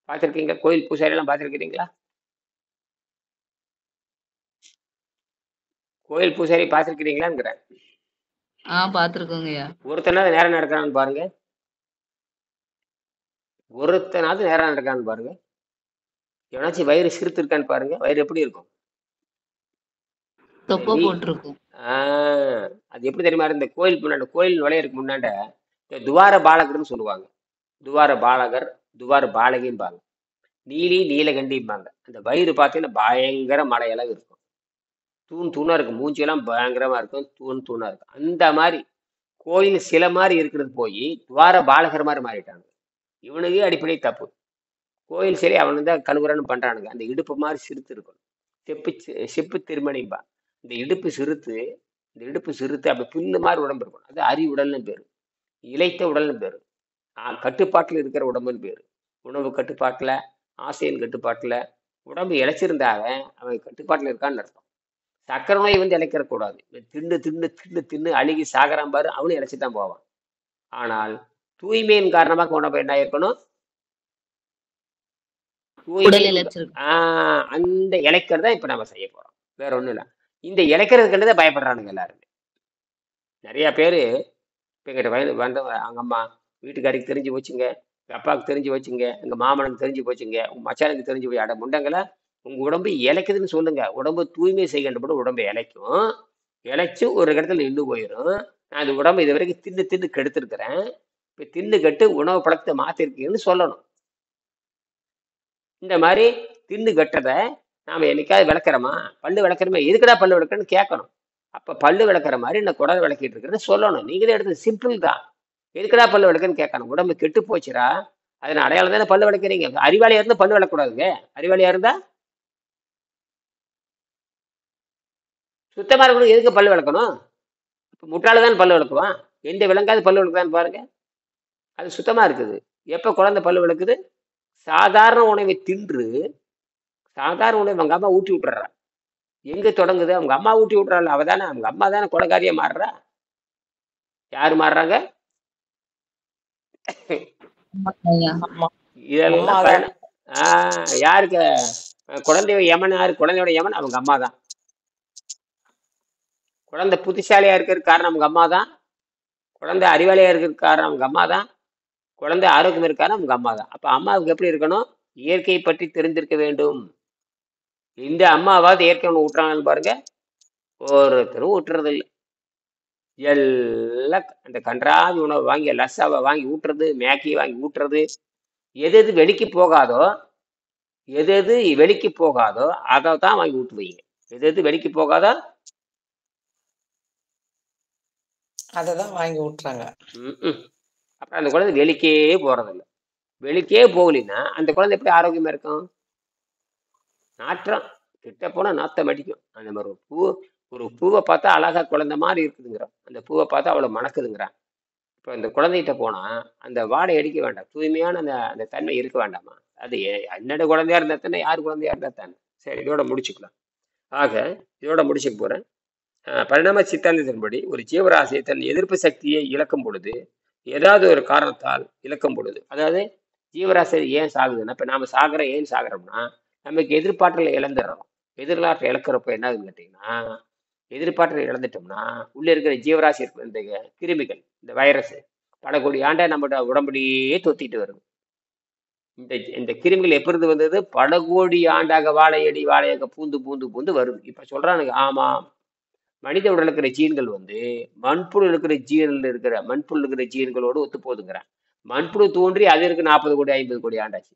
பார்த்துருக்கீங்களா? கோயில் பூசாரி எல்லாம் பார்த்துருக்கிறீங்களா? கோயில் பூசாரி பார்த்துருக்கிறீங்களாங்கிறேன். பாத்துருக்கோங்கய்யா. ஒருத்தனாவது நேரம் நடக்கிறான்னு பாருங்க. ஒருத்தனாவது நேரம் நடக்கான்னு பாருங்க. எவனாச்சும் வயிறு சிறுத்து இருக்கான்னு பாருங்க. வயிறு எப்படி இருக்கும்? தொப்பை போட்டிருக்கும். அது எப்படி தெரியுமா? இந்த கோயில் முன்னாடி, கோயில் நுழையறதுக்கு முன்னாண்ட இந்த துவார பாலகர்னு சொல்லுவாங்க. துவார பாலகர், துவார பாலகின்பாங்க, நீலகண்டிம்பாங்க. அந்த வயிறு பார்த்தீங்கன்னா பயங்கர மலையளவு இருக்கும், தூண் தூணா இருக்கும், மூஞ்சியெல்லாம் பயங்கரமா இருக்கும், தூணா இருக்கும். அந்த மாதிரி கோயில் சில மாதிரி இருக்கிறது போய் துவார பாலகர் மாதிரி மாறிட்டாங்க. இவனுக்கே அடிப்படை தப்பு. கோயில் சிலை அவனு தான் கழுவுறன்னு பண்றானுங்க. அந்த இடுப்பு மாதிரி சிறுத்து இருக்கும், செப்பு திருமணிம்பா. இந்த இடுப்பு சிறுத்து அப்படி புல்லு மாதிரி உடம்பு இருக்கும். அது அறி உடல்னு பேரு, இளைத்த உடல்னு பேரு, கட்டுப்பாட்டில் இருக்கிற உடம்புன்னு பேரு. உணவு கட்டுப்பாட்டுல, ஆசையின் கட்டுப்பாட்டுல உடம்பு இழைச்சிருந்தாங்க அவன் கட்டுப்பாட்டுல இருக்கான்னு அர்த்தம். சக்கரை நோய் வந்து இழைக்கிற கூடாது. தின்னு தின்னு தின்னு தின்னு அழுகி சாகரான் பாரு, அவனும் இழைச்சிதான் போவான். ஆனால் தூய்மையின் காரணமாக உடம்பு என்ன இருக்கணும்? அந்த இழைக்கிறத இப்ப நம்ம செய்ய போறோம். வேற ஒண்ணும் இல்லை. இந்த இழைக்கிறதுக்குன்றதை பயப்படுறானுங்க எல்லாருமே. நிறைய பேரு இப்ப எங்கிட்ட வந்து அவங்க அம்மா வீட்டுக்காரிக்கு தெரிஞ்சு போச்சுங்க, எங்க அப்பாவுக்கு தெரிஞ்சு போச்சுங்க, எங்க மாமனுக்கு தெரிஞ்சு போச்சுங்க, உங்க மச்சானுக்கு தெரிஞ்சு போய் அட முண்டங்களை உங்க உடம்பு இழைக்குதுன்னு சொல்லுங்க. உடம்பு தூய்மை செய்கின்ற உடம்பு இழைச்சு ஒரு இடத்துல நின்று போயிடும். நான் அந்த உடம்பு இது வரைக்கும் தின்னு கெடுத்திருக்கிறேன், இப்ப தின்னு கெட்டு உணவு பழக்கத்தை மாத்திருக்கீங்கன்னு சொல்லணும். இந்த மாதிரி தின்னு கெட்டதை நாம என்னைக்காவது விளக்குறோமா? பல்லு விளக்குறோமா? எதுக்குடா பல்லு விளக்குறேன்னு கேட்கணும். அப்ப பல்லு விளக்குற மாதிரி நான் குடல் விளக்கிட்டு இருக்கிறேன்னு சொல்லணும். நீங்களே எடுத்து சிம்பிள் தான். எதுக்குடா பல்லு விளக்குன்னு கேட்கணும். உடம்பு கெட்டு போச்சுரா, அதன் அடையாளம் தானே பல்லு விளக்குறீங்க. அறிவாளியா இருந்தா பல்லு விளக்கூடாதுங்க. அறிவாளியா இருந்தா சுத்தமா இருக்கணும். எதுக்கு பல்லு விளக்கணும்? இப்ப முட்டாளதான் பல்லு விளக்குவான். எந்த விளங்காது பல்லு விளக்குதான்னு பாருங்க. அது சுத்தமா இருக்குது. எப்ப குழந்தை பல்லு விளக்குது? சாதாரண உணவை தின்று, சாதாரண உணவை அவங்க அம்மா ஊட்டி விட்டுறா. எங்க தொடங்குது? அவங்க அம்மா ஊட்டி விட்டுறாள். அவதானே அவங்க அம்மா தானே கொலைகாரியா மாறுறா. யாரு மாறுறாங்க? இதெல்லாம் யாருக்கு குழந்தைய யமன்? யாரு குழந்தையோட யமன்? அவங்க அம்மா தான். குழந்தை புத்திசாலியா இருக்கிறது காரணம் அவங்க அம்மா தான். குழந்தை அறிவாளியா இருக்கிறது காரணம் அவங்க அம்மா தான். குழந்தை ஆரோக்கியம் இருக்காரு அவங்க அம்மா தான். அப்ப அம்மாவுக்கு எப்படி இருக்கணும்? இயற்கையை பற்றி தெரிஞ்சிருக்க வேண்டும். இந்த அம்மாவாவது இயற்கை ஒண்ணு ஊட்டுறாங்கன்னு பாருங்க. ஒருத்தரும் ஊட்டுறது இல்லை. எல்லாம் அந்த கன்றாவி உணவு வாங்கி, லஸ்ஸாவை வாங்கி ஊட்டுறது, மேக்கியை வாங்கி ஊட்டுறது. எது எது வெளிக்கு போகாதோ அதை தான் வாங்கி ஊட்டுவீங்க. எது எது வெளிக்கு போகாதோ அதை தான் வாங்கி ஊட்டுறாங்க. அப்புறம் அந்த குழந்தை வெளிக்கே போறதில்லை. வெளிக்கே போகலின்னா அந்த குழந்தை எப்படி ஆரோக்கியமா இருக்கும்? நாற்றம் கிட்ட போனா நாத்தம் அடிக்கும். அந்த மாதிரி ஒரு பூவை பார்த்தா அழகா குழந்தை மாதிரி இருக்குதுங்கிறான். அந்த பூவை பார்த்தா அவ்வளவு மணக்குதுங்கிறான். இப்போ இந்த குழந்தைகிட்ட போனா அந்த வாடை அடிக்க வேண்டாம், தூய்மையான அந்த தன்மை இருக்க வேண்டாமா? அது என்னோட குழந்தையா இருந்தா தானே, யார் குழந்தையா இருந்தா தானே. சரி, இதோட முடிச்சுக்கலாம். இதோட முடிச்சுக்க போறேன். பரிணாம சித்தாந்தத்தின்படி ஒரு ஜீவராசியை தன் எதிர்ப்பு சக்தியை இழக்கும் பொழுது, ஏதாவது ஒரு காரணத்தால் இழக்கும் பொழுது, அதாவது ஜீவராசி ஏன் சாகுதுன்னா, இப்ப நாம ஏன் சாகுறோம்னா நமக்கு எதிர்பார்த்தலை இழந்துடுறோம். எதிர்காலத்தை இழக்கிறப்ப என்ன ஆகுதுன்னு கேட்டீங்கன்னா, எதிர்பார்த்தலை இழந்துட்டோம்னா உள்ள இருக்கிற ஜீவராசி இருக்கிற இந்த கிருமிகள், இந்த வைரஸ் பல கோடி ஆண்டை நம்மளோட உடம்புலையே தொத்திட்டு வருது. இந்த இந்த கிருமிகள் எப்படி வந்தது? பல கோடி ஆண்டாக வாழையடி வாழையாக பூந்து பூந்து பூந்து வருது. இப்ப சொல்றானுங்க, ஆமா மனித உடல் இருக்கிற ஜீன்கள் வந்து மண்புழு இருக்கிற மண்புழு இருக்கிற ஜீன்களோடு ஒத்து போகுதுங்கிறான். மண்புழு தோன்றி அது இருக்கு 40 கோடி 50 கோடி ஆண்டாச்சு.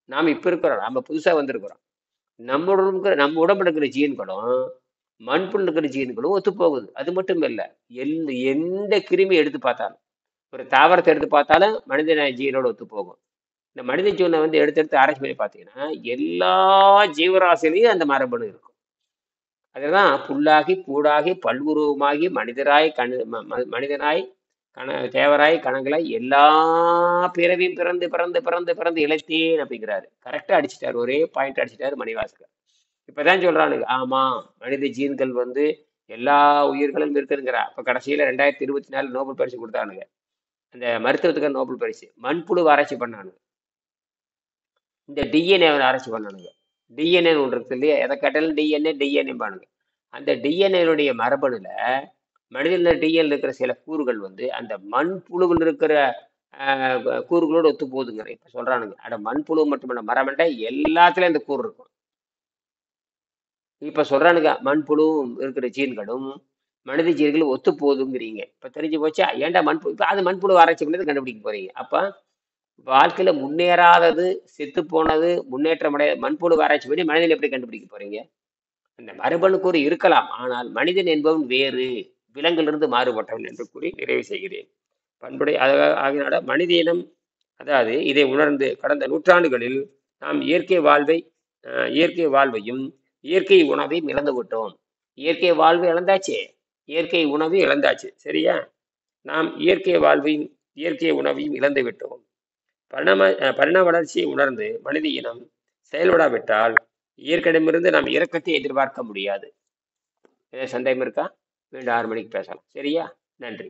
நாம இப்ப இருக்கிறோம், நம்ம புதுசா வந்திருக்கிறோம். நம்ம உடம்புல இருக்கிற ஜீன்களும் மண்புழு இருக்கிற ஜீன்களும் ஒத்து போகுது. அது மட்டும் இல்ல, எந்த கிருமி எடுத்து பார்த்தாலும், ஒரு தாவரத்தை எடுத்து பார்த்தாலும் மனித ஜீனோட ஒத்து போகும். இந்த மனித ஜீவனை வந்து எடுத்து ஆராய்ச்சி பண்ணி பார்த்தீங்கன்னா எல்லா ஜீவராசிலையும் அந்த மரபணு இருக்கும். அதுதான் புல்லாகி பூடாகி பல்வுருவமாகி மனிதனாய் தேவராய் கணங்களாய் எல்லா பிறவியும் பிறந்து பிறந்து பிறந்து பிறந்து இழைத்தேன் அப்படிங்கிறாரு. கரெக்டா அடிச்சிட்டாரு, ஒரே பாயிண்ட் அடிச்சிட்டாரு மணிவாசகர். இப்பதான் சொல்றானுங்க, ஆமா மனித ஜீன்கள் வந்து எல்லா உயிர்களும் இருக்குங்கிறா. இப்ப கடைசியில 2024 நோபல் பரிசு கொடுத்தானுங்க, அந்த மருத்துவத்துக்கு நோபல் பரிசு. மண்புழு ஆராய்ச்சி பண்ணானுங்க, இந்த டிஎன்ஏ ஆராய்ச்சி பண்ணானுங்க. டிஎன்ஏ ஒன்று இருக்கு இல்லையா, எதை கேட்டாலும் டிஎன்ஏ பானுங்க. அந்த டிஎன்ஏனுடைய மரபணுல மனிதன டிஎன்ஏ இருக்கிற சில கூறுகள் வந்து அந்த மண்புழுவில் இருக்கிற கூறுகளோடு ஒத்து போகுதுங்கிற. இப்ப சொல்றானுங்க, அட மண்புழு மட்டுமல்ல மரமண்டை எல்லாத்துலயும் அந்த கூறு இருக்கும். இப்ப சொல்றானுங்க மண்புழு இருக்கிற ஜீன்களும் மனித ஜீன்களும் ஒத்து போகுதுங்கிறீங்க. இப்ப தெரிஞ்சு போச்சா? ஏன்டா மண்புழு, இப்ப அது மண்புழு ஆராய்ச்சி பண்ணி கண்டுபிடிக்க போறீங்க. அப்ப வாழ்க்கையில முன்னேறாதது, செத்து போனது, முன்னேற்றம் அடைய மண்புழு ஆராய்ச்சி பண்ணி மனிதன் எப்படி கண்டுபிடிக்க போறீங்க? அந்த மரபணு கூறு இருக்கலாம், ஆனால் மனிதன் என்பவன் வேறு, விலங்கிலிருந்து மாறுபட்டவன் என்று கூறி நிறைவு செய்கிறேன். பண்புடை ஆகினால மனித இனம், அதாவது இதை உணர்ந்து கடந்த நூற்றாண்டுகளில் நாம் இயற்கை வாழ்வையும் இயற்கை உணவையும் இழந்து விட்டோம். இயற்கை வாழ்வு இழந்தாச்சு, இயற்கை உணவு இழந்தாச்சு. சரியா? நாம் இயற்கை வாழ்வையும் இயற்கை உணவையும் இழந்து விட்டோம். பரிணாம வளர்ச்சியை உணர்ந்து மனித இனம் செயல்படாவிட்டால் இயற்கையிடமிருந்து நாம் இரக்கத்தை எதிர்பார்க்க முடியாது. சந்தேகம் இருக்கா? மீண்டும் 6 மணிக்கு பேசலாம். சரியா? நன்றி.